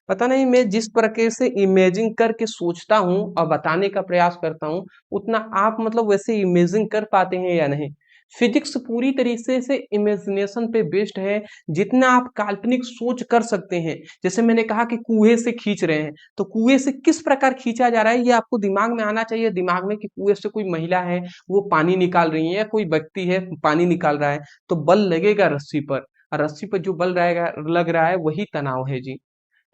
पता नहीं मैं जिस प्रकार से इमेजिन करके सोचता हूँ और बताने का प्रयास करता हूँ उतना आप मतलब वैसे इमेजिन कर पाते हैं या नहीं। फिजिक्स पूरी तरीके से इमेजिनेशन पे बेस्ड है। जितना आप काल्पनिक सोच कर सकते हैं, जैसे मैंने कहा कि कुएं से खींच रहे हैं तो कुएं से किस प्रकार खींचा जा रहा है ये आपको दिमाग में आना चाहिए। दिमाग में कि कुएं से कोई महिला है वो पानी निकाल रही है या कोई व्यक्ति है पानी निकाल रहा है, तो बल लगेगा रस्सी पर, और रस्सी पर जो बल रहेगा लग रहा है वही तनाव है जी।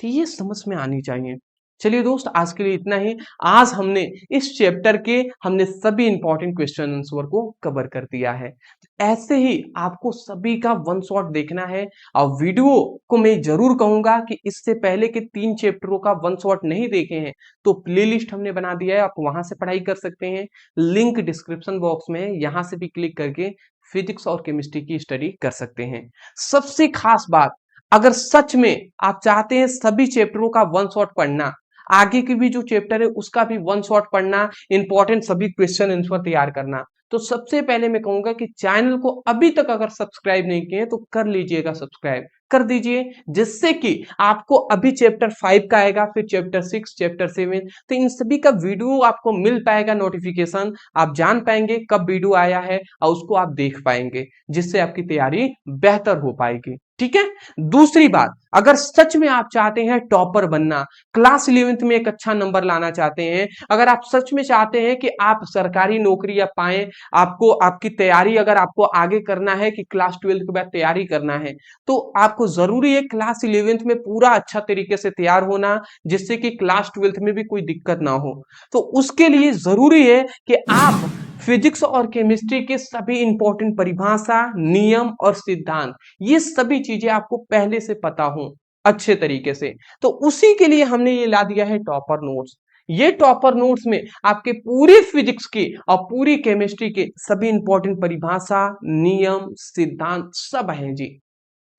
तो ये समझ में आनी चाहिए। चलिए दोस्त, आज के लिए इतना ही। आज हमने इस चैप्टर के हमने सभी इंपॉर्टेंट क्वेश्चन आंसर को कवर कर दिया है। ऐसे ही आपको सभी का वन शॉट देखना है, और वीडियो को मैं जरूर कहूंगा कि इससे पहले के 3 चैप्टरों का वन शॉट नहीं देखे हैं तो प्लेलिस्ट हमने बना दिया है, आप वहां से पढ़ाई कर सकते हैं। लिंक डिस्क्रिप्शन बॉक्स में है, यहां से भी क्लिक करके फिजिक्स और केमिस्ट्री की स्टडी कर सकते हैं। सबसे खास बात, अगर सच में आप चाहते हैं सभी चैप्टरों का वन शॉट पढ़ना, आगे की भी जो चैप्टर है उसका भी वन शॉट पढ़ना, इंपॉर्टेंट सभी क्वेश्चन आंसर तैयार करना, तो सबसे पहले मैं कहूंगा कि चैनल को अभी तक अगर सब्सक्राइब नहीं किए तो कर लीजिएगा, सब्सक्राइब कर दीजिए, जिससे कि आपको अभी चैप्टर 5 का आएगा, फिर चैप्टर 6, चैप्टर 7, तो इन सभी का वीडियो आपको मिल पाएगा नोटिफिकेशन, आप जान पाएंगे कब वीडियो आया है और उसको आप देख पाएंगे, जिससे आपकी तैयारी बेहतर हो पाएगी। ठीक है। दूसरी बात, अगर सच में आप चाहते हैं टॉपर बनना, क्लास 11th में एक अच्छा नंबर लाना चाहते हैं, अगर आप सच में चाहते हैं कि आप सरकारी नौकरी या पाएं, आपको आपकी तैयारी अगर आपको आगे करना है कि क्लास 12 के बाद तैयारी करना है, तो आपको जरूरी है क्लास 11th में पूरा अच्छा तरीके से तैयार होना, जिससे कि क्लास 12th में भी कोई दिक्कत ना हो। तो उसके लिए जरूरी है कि आप फिजिक्स और केमिस्ट्री के सभी इंपॉर्टेंट परिभाषा, नियम और सिद्धांत, ये सभी चीजें आपको पहले से पता हो अच्छे तरीके से। तो उसी के लिए हमने ये ला दिया है टॉपर नोट्स। ये टॉपर नोट्स में आपके पूरी फिजिक्स के और पूरी केमिस्ट्री के सभी इंपॉर्टेंट परिभाषा, नियम, सिद्धांत सब हैं जी।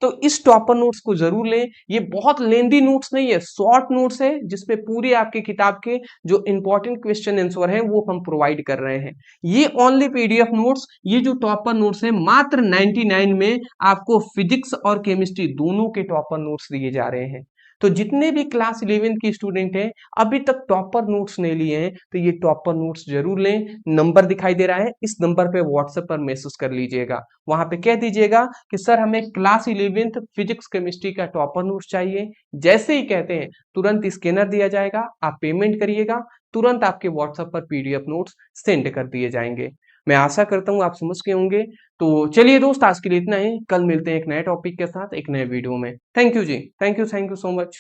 तो इस टॉपर नोट्स को जरूर लें। ये बहुत लेंदी नोट्स नहीं है, शॉर्ट नोट्स है, जिसपे पूरी आपके किताब के जो इंपॉर्टेंट क्वेश्चन आंसर है वो हम प्रोवाइड कर रहे हैं। ये ओनली पीडीएफ नोट्स, ये जो टॉपर नोट्स है मात्र 99 में आपको फिजिक्स और केमिस्ट्री दोनों के टॉपर नोट्स दिए जा रहे हैं। तो जितने भी क्लास 11 के स्टूडेंट हैं अभी तक टॉपर नोट्स नहीं लिए हैं तो ये टॉपर नोट्स जरूर लें। नंबर दिखाई दे रहा है, इस नंबर पे व्हाट्सएप पर मैसेज कर लीजिएगा, वहां पे कह दीजिएगा कि सर हमें क्लास 11th फिजिक्स केमिस्ट्री का टॉपर नोट्स चाहिए। जैसे ही कहते हैं तुरंत स्कैनर दिया जाएगा, आप पेमेंट करिएगा, तुरंत आपके व्हाट्सएप पर पीडीएफ नोट्स सेंड कर दिए जाएंगे। मैं आशा करता हूँ आप समझ गए होंगे। तो चलिए दोस्त, आज के लिए इतना ही। कल मिलते हैं एक नए टॉपिक के साथ एक नए वीडियो में। थैंक यू जी, थैंक यू सो मच।